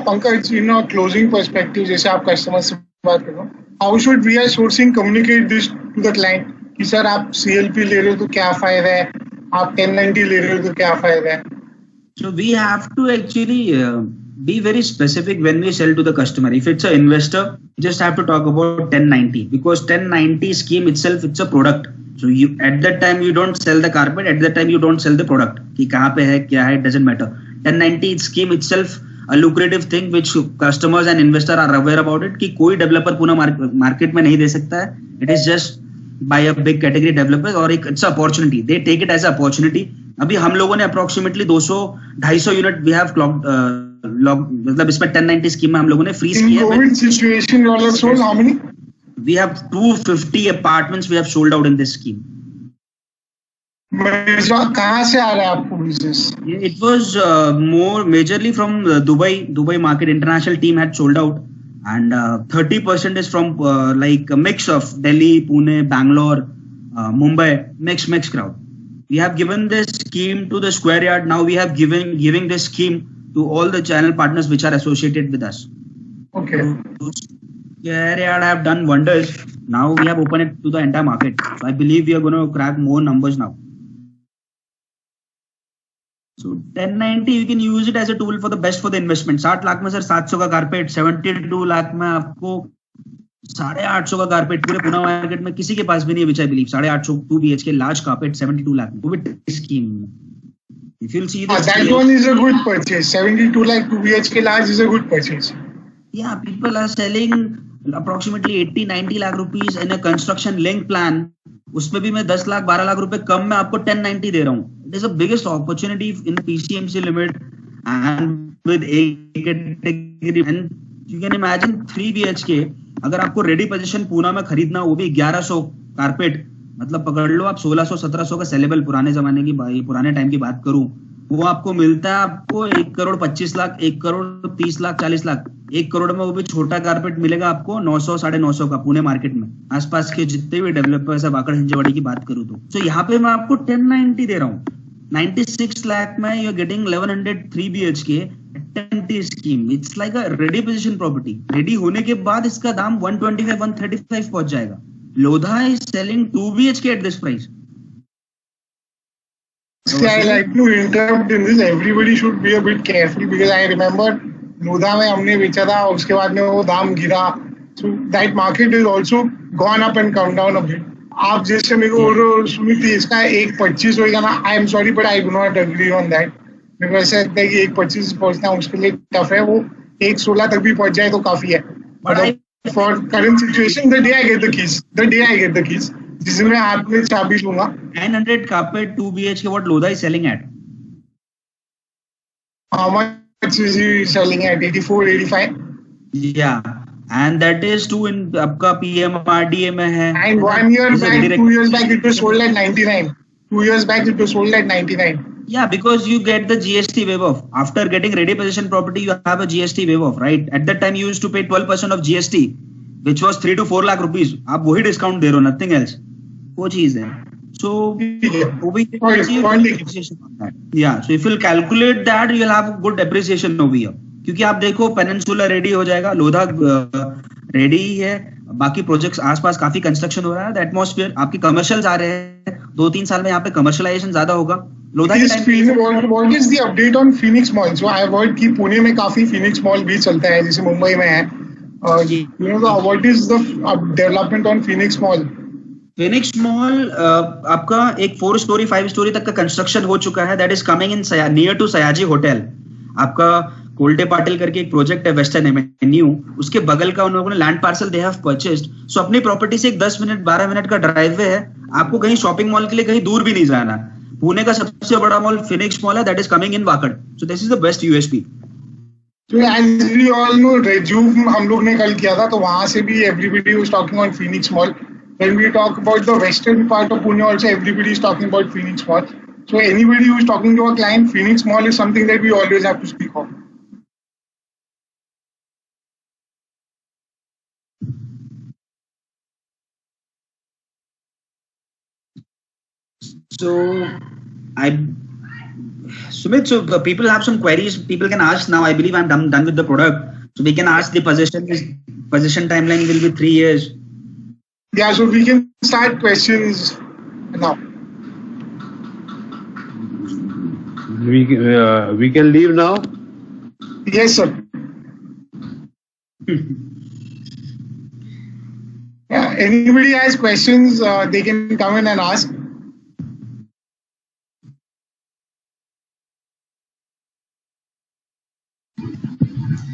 Pankaj, in a closing perspective, जैसे आप customer से बात कर रहे हो, how should we as sourcing communicate this to the client कि sir आप CLP ले रहे हो तो क्या फायदा है, आप 1090 ले रहे हो तो क्या फायदा है? So we have to actually be very specific when we sell to the customer. If it's an investor, you just have to talk about 1090 because 1090 scheme itself, it's a product. So you at that time you don't sell the carpet, at that time you don't sell the product. कि कहाँ पे है क्या है, it doesn't matter. 1090 scheme itself a lucrative thing which customers and investor are aware about it कि कोई developer पूरा market में नहीं दे सकता है. It is just by a big category developers और एक it's opportunity. They take it as an opportunity. अभी हम लोगों ने approximately 200-250 unit we have clocked मतलब इसमें 1090 स्कीम में हम लोगों ने फ्रीज किया है. In COVID situation, you all have sold how many? We have 250 apartments we have sold out in this scheme. कहाँ से आ रहा है आपको business? It was more majorly from Dubai market. International team had sold out, and 30% is from like a mix of Delhi, Pune, Bangalore, Mumbai, mix crowd. We have given this scheme to the Square Yard. Now we have giving this scheme to all the channel partners which are associated with us. Okay. Square Yard have done wonders. Now we have opened it to the entire market. So I believe we are going to crack more numbers now. So 1090 you can use it as a tool for the best for the investment. 60 lakh में sir 700 का carpet, 72 lakh में आपको 850 का carpet पूरे Pune market में किसी के पास भी नहीं है, which I believe 850 2 BHK large carpet 72 lakh वो भी scheme. If you'll see this, that one is a good purchase. 72 lakh 2 BHK large is a good purchase. Yeah, people are selling approximately 80-90 lakh rupees in a construction link plan. उसमें भी मैं 10 लाख 12 लाख रुपए कम में आपको 1090 दे रहा हूँ. It is the biggest opportunity in the PCMC limit and with A category. And you can imagine 3 BHK अगर आपको रेडी पोजीशन पूना में खरीदना, वो भी 1100 कारपेट, मतलब पकड़ लो आप 1600-1700 का सेलेबल पुराने जमाने की, पुराने टाइम की बात करूं, वो आपको मिलता है आपको 1 करोड़ 25 लाख, 1 करोड़ 30 लाख 40 लाख, 1 करोड़ में वो भी छोटा कारपेट मिलेगा आपको 900-950 का पुणे मार्केट में. आसपास के जितने भी डेवलपर्स है, वाकड़ हिंजेवाड़ी की बात करूं तो यहाँ पे मैं आपको 1090 दे रहा हूँ. 96 लाख में you are getting 1103 BHK 1090 scheme. It's like a ready position property. Ready होने के बाद इसका दाम 125-135 पहुंच जाएगा. Lodha is selling 2 BHK at this price. See, I like to interrupt in this. Everybody should be a bit careful because I remember Lodha में हमने बेचा था, उसके बाद में वो दाम गिरा. So that market is also gone up and come down a bit. आप जैसे मेरे को सुनी थी इसका 1.25 होगा ना. I am sorry but I do not agree on that. मेरे को ऐसा लगता है कि 1.25 पहुंचना उसके लिए टफ है. वो 1.16 तक भी पहुंच जाए तो काफी है. For current situation, the day I get the keys, जिसमें हाथ में चाबी लूंगा. 900 carpet 2 BHK what Lodha is selling at? How much is he selling at? 84-85? Yeah, and that is too in आपका PMRDA में है. And 1 year back, 2 years back, it was sold at 99. 2 years back, it was sold at 99. Yeah, because you get the GST waive off. After getting ready possession property, you have a GST waive off, right? At that time, you used to pay 12% of GST, which was 3 to 4 lakh rupees. आप वही discount दे रहे हो, nothing else. वो चीज है. So, yeah. So if you'll calculate that, you'll have good appreciation over here. क्योंकि आप देखो पेनिनसुला रेडी हो जाएगा, लोधा रेडी ही है, बाकी प्रोजेक्ट्स आसपास काफी कंस्ट्रक्शन हो रहा है. द एटमॉस्फेयर आपके कमर्शियल्स आ रहे हैं, 2-3 साल में यहाँ पे कमर्शियलाइजेशन ज्यादा होगा. लोधा के time what is the update on Phoenix mall? So I have heard कि पुणे में काफी फिनिक्स मॉल भी चलता है, जैसे मुंबई में है. You know what is the development on Phoenix mall? Phoenix mall आपका एक 4 स्टोरी 5 स्टोरी तक का कंस्ट्रक्शन हो चुका है. That is coming in near to Sayaji hotel. आपका कोल्टे पाटिल करके एक प्रोजेक्ट है वेस्टर्न एवेन्यू, उसके बगल का उन लोगों ने land parcel they have purchased. So अपनी प्रॉपर्टी से एक 10 मिनट 12 मिनट का ड्राइववे है. आपको कहीं शॉपिंग मॉल के लिए कहीं दूर भी नहीं जाना. पुणे का सबसे बड़ा मॉल फिनिक्स मॉल है. That is coming in Wakad. So this is the best USP. So as we all know, Rejuve हम लोग ने कल किया था, तो वहाँ से भी everybody was talking on Phoenix Mall. When we talk about the western part of Pune, also everybody is talking about Phoenix Mall. So anybody who is talking to a client, Phoenix Mall is something that we always have to speak of. So Sumit, so people have some queries. People can ask now. I believe I'm done with the product. So we can ask the possession timeline will be 3 years. Yeah, so we can start questions now. We can leave now. Yes, sir. Yeah, anybody has questions, they can come in and ask.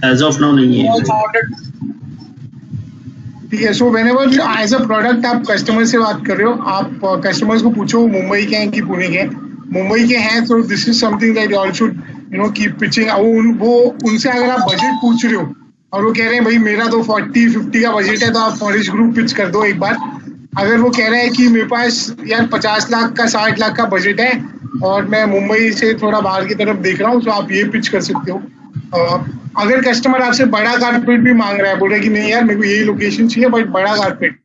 As of now नहीं है. ठीक है. So whenever as a product आप customer से बात कर रहे हो, आप कस्टमर्स को पूछो मुंबई के हैं कि पुणे के हैं. मुंबई के हैं तो this is something that you all should keep pitching. वो उनसे अगर आप बजट पूछ रहे हो और वो कह रहे हैं भाई मेरा तो 40-50 का बजट है, तो आप फॉरेस्ट ग्रुप पिच कर दो एक बार. अगर वो कह रहे हैं कि मेरे पास यार 50 लाख का 60 लाख का बजट है और मैं मुंबई से थोड़ा बाहर की तरफ देख रहा हूँ, तो आप ये पिच कर सकते हो. अगर कस्टमर आपसे बड़ा कारपेट भी मांग रहा है, बोल रहा है कि नहीं यार मेरे को यही लोकेशन चाहिए बट बड़ा carpet,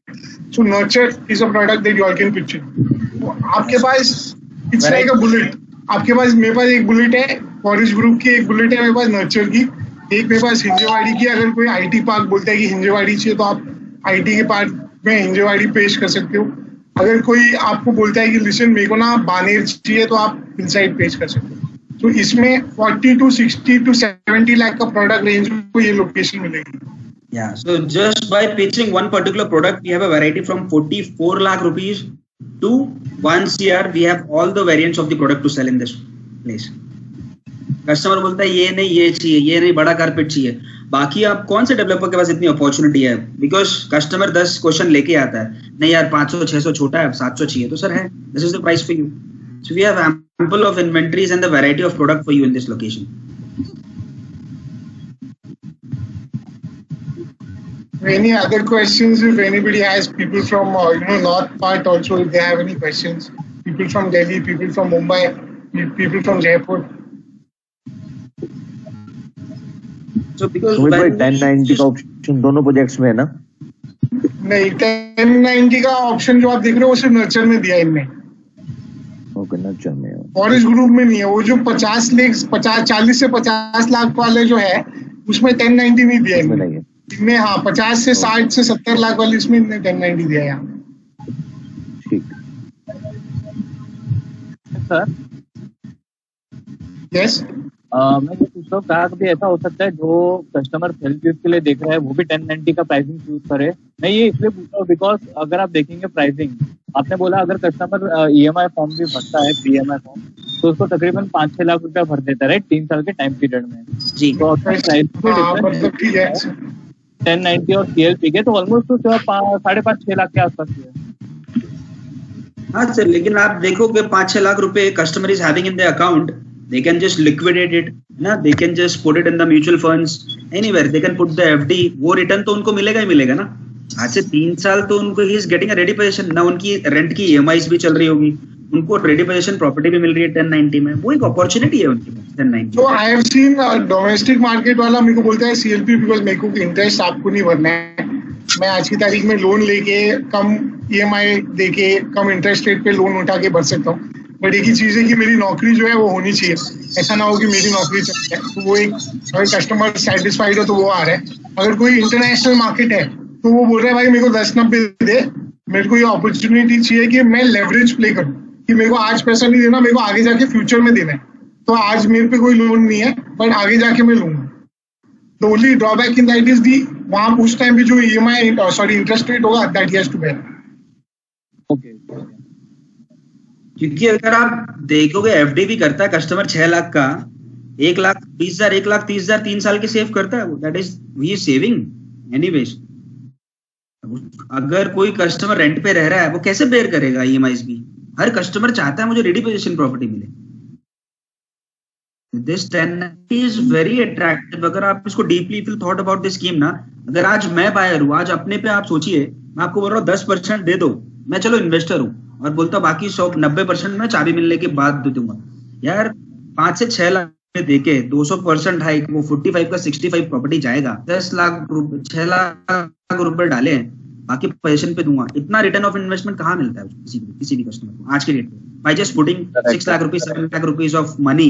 so nurture is a product that you all can pitch. आपके पास इट्स लाइक अ बुलेट. आपके पास, मेरे पास एक बुलेट है, फॉरेस्ट ग्रुप की एक बुलेट है मेरे पास नर्चर की, एक मेरे पास हिंजेवाड़ी की. अगर कोई आईटी पार्क बोलता है कि हिंजेवाड़ी चाहिए तो आप आईटी के पार्क में हिंजेवाड़ी पेश कर सकते हो. अगर कोई आपको बोलता है कि लिसन मेरे को ना बानेर चाहिए, तो आप हिलसाइड पेश कर सकते हो. तो इसमें 40 to 60 to 70 लाख का प्रोडक्ट रेंज में को ये लोकेशन मिलेगी. Yeah, so just by pitching one particular product, we have a variety from 44 lakh rupees to 1 CR. We have all the variants of the product to sell in this place. Customer बोलता है ये नहीं ये चाहिए, ये नहीं बड़ा carpet चाहिए. बाकी आप कौन से डेवलपर के पास इतनी अपॉर्चुनिटी है? बिकॉज कस्टमर 10 क्वेश्चन लेके आता है, नहीं यार 500-600 छोटा है, 700 चाहिए, तो सर है, this is the price for you. So we have ample of inventories and the variety of product for you in this location. Any other questions? If anybody has, people from north part also, if they have any questions, people from Delhi, people from Mumbai, people from Jaipur. So because 1090 का option दोनों projects में है ना? नहीं, 1090 का option जो आप देख रहे हो वो सिर्फ नर्चर में दिया इनने. नर्चर में फॉरेस्ट ग्रुप में नहीं है. वो जो 40 से 50 लाख वाले जो है उसमें 1090 नहीं दिया इनमें. हाँ, 50 से 60 से 70 लाख वाले इसमें इनने 1090 दिया है. ठीक. सर यस, मैं ये पूछ रहा हूँ, कहा कभी ऐसा हो सकता है जो कस्टमर सेल्फ यूज के लिए देख रहा है वो भी 1090 का प्राइसिंग चूज करे? मैं ये इसलिए पूछ रहा हूँ बिकॉज अगर आप देखेंगे प्राइसिंग, आपने बोला अगर कस्टमर EMI फॉर्म भी भरता है, PMI फॉर्म, तो उसको तकरीबन 5-6 लाख रुपया भर देता है 3 साल के टाइम पीरियड में. जी, तो प्राइस डिफरेंस 1090 और CLP के तो ऑलमोस्ट तो 5.5-6 लाख के आसपास है. हाँ सर, लेकिन आप देखोगे 5-6 लाख रुपए customer is having in the account, they can just liquidate it ना, they can just put it in the mutual funds anywhere, they can put the FD. वो रिटर्न तो उनको मिलेगा ही मिलेगा ना. आज से 3 साल तो उनको he is getting a ready position ना. उनकी रेंट की EMIs भी चल रही होगी, उनको रेडी पोजीशन प्रॉपर्टी भी मिल रही है 1090 में. वो एक अपॉर्चुनिटी है उनके पास 1090. तो I have seen domestic market वाला मेरे को बोलता है CLP बिकॉज मेरे को इंटरेस्ट आपको नहीं भरना है, मैं आज की तारीख में लोन लेके कम EMI देके कम इंटरेस्ट रेट पे लोन उठा के भर सकता हूँ. बट एक ही चीज है कि मेरी नौकरी जो है वो होनी चाहिए. ऐसा ना हो कि मेरी नौकरी चल जाए. तो वो एक, अगर कस्टमर सेटिस्फाइड हो तो वो आ रहा है. अगर कोई इंटरनेशनल मार्केट है तो वो बोल रहा है भाई मेरे को 10-90 दे, मेरे को ये अपॉर्चुनिटी चाहिए कि मैं लेवरेज प्ले करूँ, कि मेरे को आज पैसा नहीं देना, मेरे को आगे जाके फ्यूचर में देना है. तो आज मेरे पे कोई लोन नहीं है बट आगे जाके मैं लूंगा. The only drawback in that is the, वहां उस टाइम पे जो EMI इंटरेस्ट रेट होगा that he has to bear. क्योंकि अगर आप देखोगे एफडी भी करता है कस्टमर 6 लाख का, 1,20,000 1,30,000 3 साल के सेव करता है, that is he saving anyways. अगर कोई कस्टमर रेंट पे रह रहा है वो कैसे बेयर करेगा ईएमआईज भी? हर कस्टमर चाहता है मुझे रेडी पोजीशन प्रॉपर्टी मिले। This 1090 is very attractive. अगर आप इसको deeply thought about this scheme ना, अगर आज मैं बायर हूँ, आज अपने पे आप सोचिए, मैं आपको बोल रहा हूँ 10% दे दो, मैं चलो इन्वेस्टर हूँ और बोलता बाकी 90% मैं चाबी मिलने के बाद दे दूंगा। यार 5 से 6 लाख देके 200% हाइक, वो 45 का 65 प्रॉपर्टी जाएगा, 6 लाख रुपए डाले हैं, बाकी पोजीशन पे दूंगा। इतना रिटर्न ऑफ इन्वेस्टमेंट कहाँ मिलता है किसी भी कस्टमर को आज के डेट में? By just putting 6 lakh rupees 7 lakh rupees of money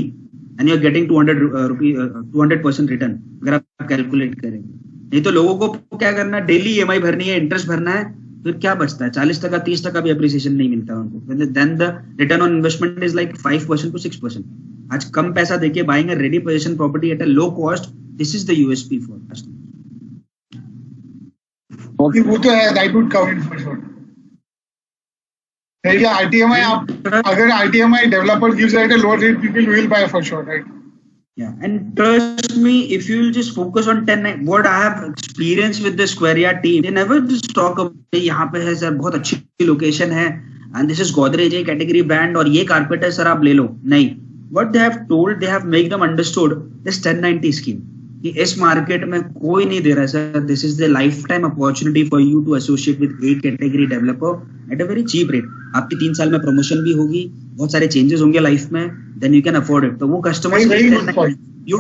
and you are getting 200% return, अगर आप कैलकुलेट करें। नहीं तो लोगों को क्या करना है, डेली ईएमआई भरनी है, इंटरेस्ट भरना है, फिर क्या बचता है? 40% 30% भी अप्रिसिएशन नहीं मिलता है उनको। Then the return on investment is like 5% to 6%। आज कम पैसा देके buying a ready position property at a low cost, this is the USP for customer. वो तो है, that would come in for sure. RTMI, अगर RTMI developer gives at a lower rate, people will buy for sure, right? Yeah, and trust me, if you will just focus on 10, what I have experienced with the Square Yard team, they never just talk about यहाँ पे है sir बहुत अच्छी location है and this is Godrej a category brand और ये carpet है sir आप ले लो। नहीं, what they have told, they have make them understood this 1090 scheme कि इस मार्केट में कोई नहीं दे रहा है sir, this is the life time opportunity for you to associate with A category developer at a very cheap rate. आपकी 3 साल में प्रमोशन भी होगी, बहुत सारे चेंजेस होंगे लाइफ में, then you can afford it. तो वो customers you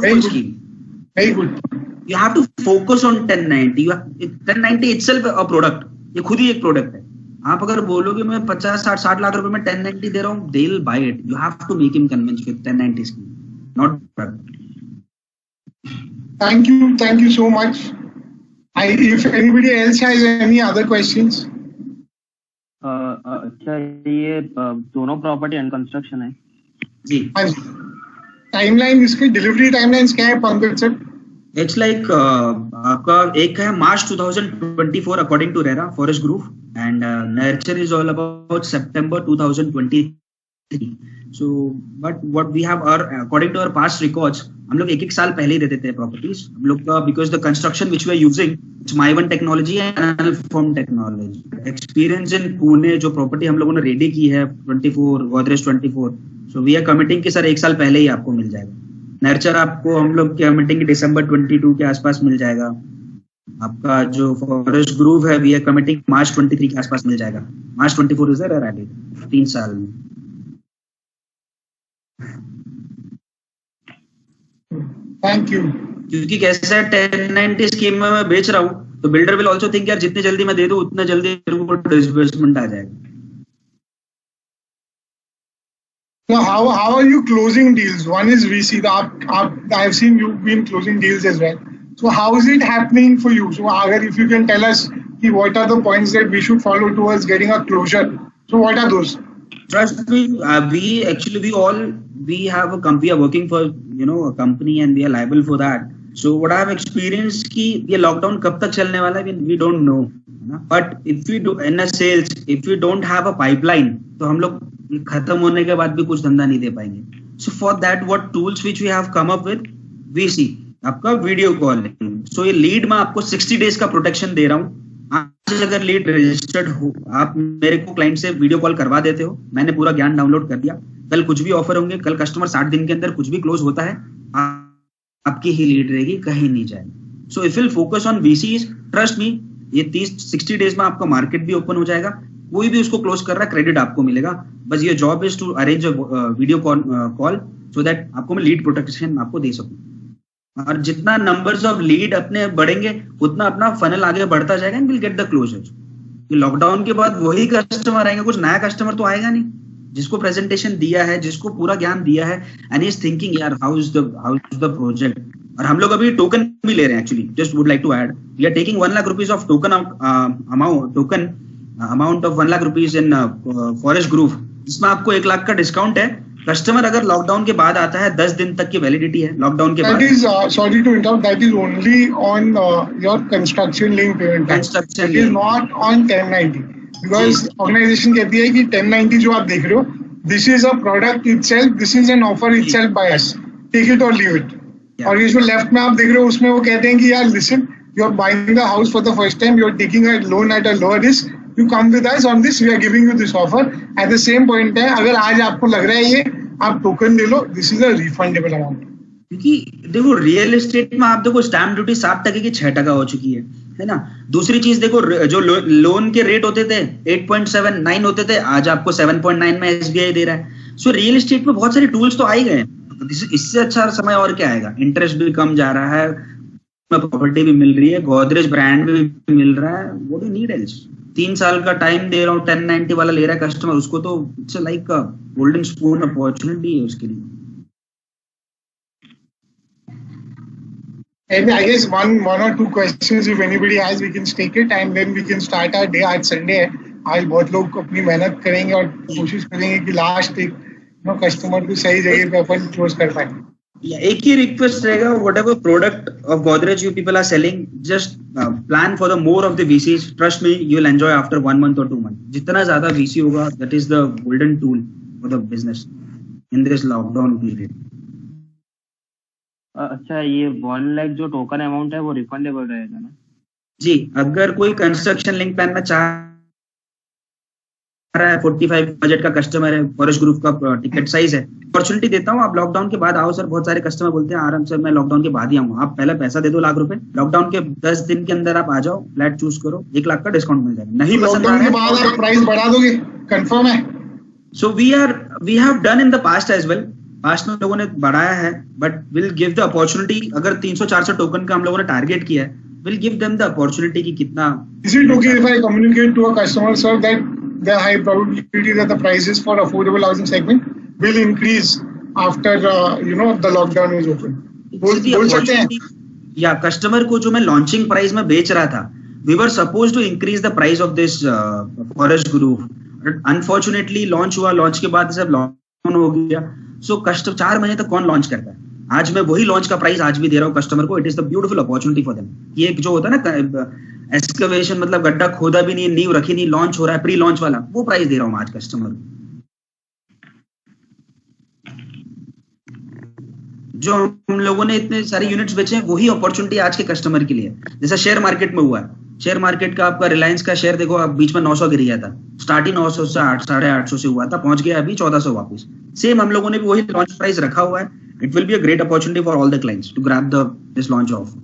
have to focus on 1090। 1090 itself a product, ये खुद ही एक प्रोडक्ट है। आप अगर बोलोगे मैं 50-60 लाख रुपए में 1090 दे रहा हूँ, they will buy it. You have to make him convince with 1090 scheme, not product. Thank you so much. If anybody else has any other questions. अच्छा, ये दोनों प्रॉपर्टी एंड कंस्ट्रक्शन है जी। टाइमलाइन, इसकी डिलीवरी टाइमलाइंस क्या है Pankaj sir? It's like आपका एक है March 2024 according to RERA forest grove and nurture is all about September 2023। So, but what we have according to our past records, हम लोग एक साल पहले ही दे देते हैं प्रॉपर्टीज हम लोग का, because the construction which we are using it's My1 technology and Analform technology. Experience in Pune जो प्रॉपर्टी हम लोगों ने रेडी की है 24 Godrej 24, so we are committing कि सर एक साल पहले ही आपको मिल जाएगा। नर्चर आपको हम लोग कमिटिंग दिसंबर 22 के आसपास मिल जाएगा। आपका जो फॉरेस्ट ग्रुव है वी आर कमिटिंग मार्च 23 के आसपास मिल जाएगा। मार्च 24 इज रेडी 3 साल में। Thank you. क्योंकि कैसा है 1090 स्कीम में मैं बेच रहा हूँ तो बिल्डर विल आल्सो थिंक यार जितने जल्दी मैं दे दूं उतना जल्दी मेरे को डिसबर्समेंट आ जाएगा। So how are you closing deals? One is VC. I've seen you've been closing deals as well. So how is it happening for you? So if you can tell us what are the points that we should follow towards getting a closure? So what are those? Trust me, we have a company, we are working for a company and we are liable for that. So what I have experienced कि ये lockdown कब तक चलने वाला है we don't know. But if we do in a sales, if we don't have a pipeline, तो हम लोग खत्म होने के बाद भी कुछ धंधा नहीं दे पाएंगे। So for that, what tools which we have come up with, VC, आपका वीडियो कॉलिंग। So ये लीड में आपको 60 डेज का प्रोटेक्शन दे रहा हूँ। आज अगर लीड रजिस्टर्ड हो, आप मेरे को क्लाइंट से वीडियो कॉल करवा देते हो, मैंने पूरा ज्ञान डाउनलोड कर दिया, कल कुछ भी ऑफर होंगे, कल कस्टमर 60 दिन के अंदर कुछ भी क्लोज होता है, आपकी ही लीड रहेगी, कहीं नहीं जाएगी। So if will focus on VCs, trust me, ये 60 डेज में आपका मार्केट भी ओपन हो जाएगा। कोई भी उसको क्लोज कर रहा है, क्रेडिट आपको मिलेगा। बस ये job is to arrange video call so that आपको मैं लीड प्रोटेक्शन आपको दे सकूं। और जितना नंबर्स ऑफ लीड अपने बढ़ेंगे उतना अपना फनल आगे बढ़ता जाएगा and will get the closures. Lockdown के बाद वही कस्टमर आएंगे, कुछ नया कस्टमर तो आएगा नहीं, जिसको प्रेजेंटेशन दिया है, जिसको पूरा ज्ञान दिया है एंड इज थिंकिंग यार हाउ इज द प्रोजेक्ट। और हम लोग अभी टोकन भी ले रहे हैं। Actually just would like to add, we are taking 1 lakh rupees of token amount of 1 lakh rupees in forest grove, जिसमें आपको 1 लाख का डिस्काउंट है। कस्टमर अगर लॉकडाउन के बाद आता है, 10 दिन तक की वैलिडिटी है लॉकडाउन के बाद। That is sorry to interrupt, that is only on your construction link payment. Construction link. It is not on 1090. Because organization कहती है कि 1090 जो आप देख रहे हो, this is a product itself, this is an offer itself by us, take it और leave it. और ये जो लेफ्ट में आप देख रहे हो उसमें वो कहते हैं कि यार listen, you are buying the house for the first time, you are taking a loan at a lower risk, you come with us on this, we are giving you this offer. At the same point है, अगर आज आपको लग रहा है ये, आप token ले लो, this is a refundable amount. क्योंकि देखो रियल एस्टेट में आप देखो स्टैम्प ड्यूटी 7% की 6% हो चुकी है ना। दूसरी चीज देखो, जो लोन के रेट होते थे 8.79 होते थे, आज आपको 7.9 में एसबीआई दे रहा है। सो रियल एस्टेट में बहुत सारे टूल्स तो आ ही गए, इससे अच्छा समय और क्या आएगा। इंटरेस्ट भी कम जा रहा है, प्रॉपर्टी भी मिल रही है, गोदरेज ब्रांड भी मिल रहा है, वो भी नीड एल्स। 3 साल का टाइम दे रहा हूँ, 1090 वाला ले रहा है कस्टमर, उसको तो it's like golden spoon opportunity है उसके लिए। And I guess one or two questions if anybody has, we can take it and then we can start our day. आज संडे है, आज बहुत लोग अपनी मेहनत करेंगे और कोशिश करेंगे कि लास्ट एक कस्टमर को सही जगह पे अपन क्लोज कर पाए। एक ही रिक्वेस्ट रहेगा, whatever product of Godrej you people are selling, just plan for the more of the VCs. Trust me, you will enjoy after 1 month or 2 months. जितना ज्यादा VC होगा, that is the golden tool for the business in this lockdown period. अच्छा, ये 1 लाख जो token amount है वो refundable रहेगा ना? जी, अगर कोई कंस्ट्रक्शन लिंक प्लान में चाह रहा है, 45 बजट का कस्टमर है, फॉरेस्ट ग्रुप का टिकट साइज है, अपॉर्चुनिटी देता हूँ, आप लॉकडाउन के बाद आओ सर। बहुत सारे कस्टमर बोलते हैं आराम से मैं लॉकडाउन के बाद ही आऊंगा। आप पहले पैसा दे दो ₹1 लाख, लॉकडाउन के 10 दिन के अंदर आप आ जाओ, फ्लैट चूज करो, 1 लाख का डिस्काउंट मिल जाएगा। नहीं पसंद लॉकडाउन के बाद आप प्राइस बढ़ा दोगे, कंफर्म है? So we have done in the past as well, past में लोगों ने बढ़ाया है, but will give the opportunity. अगर 300-400 टोकन का हम लोगों ने टारगेट किया है, will give them the opportunity कि कितना। Is it okay if I communicate to a customer, sir, that the high probability that the prices for affordable housing segment will increase after the lockdown is open? बोल सकते हैं? या customer को जो मैं launching price में बेच रहा था, we were suppose to increase the price of this forest group, unfortunately launch हुआ, लॉन्च के बाद सब लॉकडाउन हो गया। सो 4 महीने तक कौन लॉन्च करता है? आज मैं वही लॉन्च का प्राइस आज भी दे रहा हूँ कस्टमर को। It is the beautiful opportunity for them. ये एक जो होता है ना एक्सकवेशन, मतलब गड्ढा खोदा भी नहीं, नींव रखी नहीं, लॉन्च हो रहा है, प्री लॉन्च वाला, वो प्राइस दे रहा हूँ आज कस्टमर को। जो हम लोगों ने इतने सारे यूनिट्स बेचे हैं, वही अपॉर्चुनिटी आज के कस्टमर के लिए। जैसा शेयर मार्केट में हुआ है, शेयर मार्केट का आपका रिलायंस का शेयर देखो, आप बीच में 900 गिर गया था, स्टार्टिंग 900 से 800-850 से हुआ था, पहुंच गया अभी 1400 वापस। सेम हम लोगों ने भी वही लॉन्च प्राइस रखा हुआ है। It will be a great opportunity for all the clients to grab this launch off.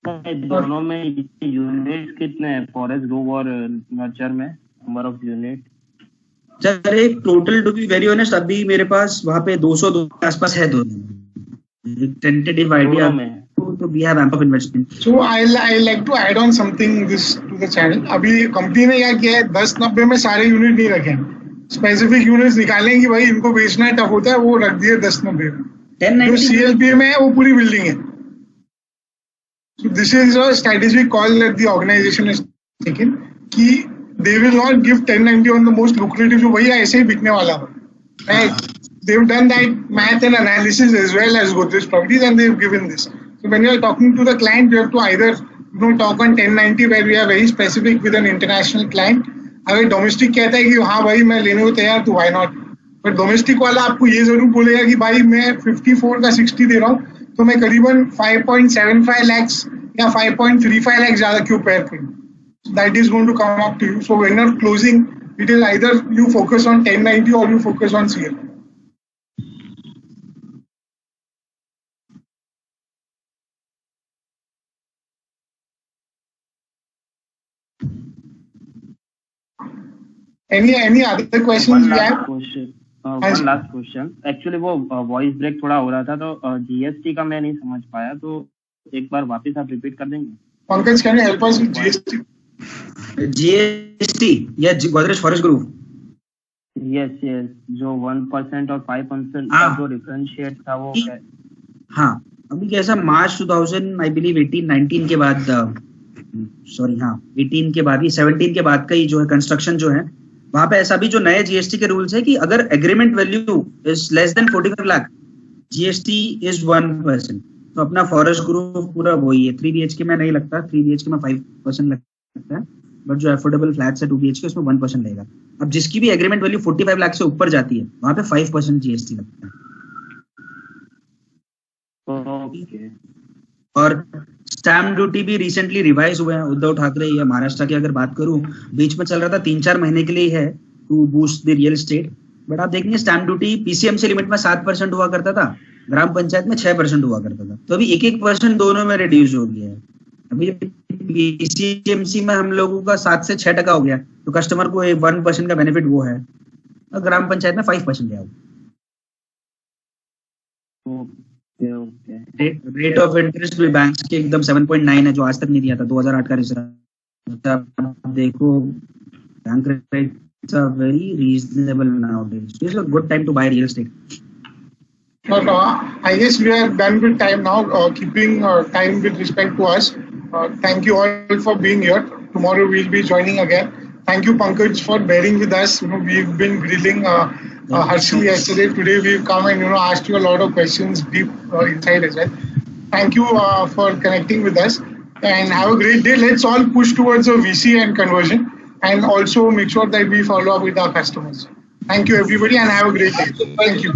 दोनों में यूनिट कितने हैं, फॉरेस्ट ग्रुप और नर्चर में, नंबर ऑफ यूनिट? सर एक total, to be very honest, अभी मेरे पास वहां पे 200 के आसपास है दोनों। टेंटेटिव आइडिया में तो we have ample investment. So I like to add on something this to the channel. अभी कंपनी ने क्या किया है, 10-90 में सारे यूनिट नहीं रखे, स्पेसिफिक यूनिट्स निकालेंगे भाई इनको बेचना टफ होता है, वो रख दिए 10-90 में। जो CLPA में है वो पूरी बिल्डिंग है। So this is a strategic call that the organization has taken कि they will not give 1090 on the most lucrative, जो वही ऐसे ही बिकने वाला है, right? They've done that math and analysis as well as Godrej Properties, and they've given this. So when you are talking to the client, you have to either talk on 1090 where we are very specific with an international client. अगर domestic कहता है कि हाँ भाई मैं लेने को तैयार, तो why not? पर डोमेस्टिक वाला आपको ये जरूर बोलेगा कि भाई मैं 54 का 60 दे रहा हूँ, तो मैं करीबन 5.75 lakhs या 5.35 lakhs ज्यादा क्यों पेयर करूँ? That is going to come up to you. So when you're closing, it is either you focus on 1090 or you focus on CL. Any other questions you have? One last question. Actually वो voice break थोड़ा हो रहा था, तो GST का मैं नहीं समझ पाया, तो एक बार वापस आप रिपीट कर देंगे? Pankaj, can you help us with GST? GST या गोदरेज फॉरेस्ट ग्रुप? Yes, जो 1% और 5% का जो डिफरेंशिएट था वो क्या? हाँ, अभी कैसा मार्च 2000 आई बिलीव 18-19 के बाद, सॉरी हाँ 18 के बाद ही 17 के बाद का ही जो है कंस्ट्रक्शन जो है, वहां पे ऐसा भी जो नए जीएसटी के रूल्स है कि अगर agreement value is less than 45 lakh, GST is 1%। तो अपना फॉरेस्ट ग्रुप पूरा वही है। 3 BHK में नहीं लगता, 3 BHK में 5% लगता सकता है, बट जो अफोर्डेबल फ्लैट्स है 2 BHK उसमें 1% लगेगा। अब जिसकी भी एग्रीमेंट वैल्यू 45 लाख से ऊपर जाती है वहां पे 5% GST लगता है। और स्टैम्प ड्यूटी भी रिसेंटली रिवाइज हुए हैं। उद्धव ठाकरे या महाराष्ट्र की अगर बात करूं, बीच में चल रहा था 3-4 महीने के लिए है to boost the real estate, but आप देखेंगे स्टैम्प ड्यूटी PCMC लिमिट में 7% हुआ करता था, ग्राम पंचायत में 6% हुआ करता था, तो अभी 1-1% दोनों में रिड्यूस हो गया है। अभी PCMC में हम लोगों का 7 से 6% हो गया, तो कस्टमर को 1% का बेनिफिट वो है, और ग्राम पंचायत में 5% गया। रेट ऑफ इंटरेस्ट भी बैंक्स के एकदम 7.9 है, जो आज तक नहीं दिया था, 2008 का रिजर्व। देखो bank rates are very reasonable nowadays, it's a good time to buy real estate. But I guess we are done with time now. Keeping time with respect to us. Thank you all for being here. Tomorrow we'll be joining again. Thank you, Pankaj, for bearing with us. We've been grilling Harshil yesterday. Today we've come and asked you a lot of questions deep inside as well. Thank you for connecting with us, and have a great day. Let's all push towards a VC and conversion, and also make sure that we follow up with our customers. Thank you, everybody, and have a great day. Thank you.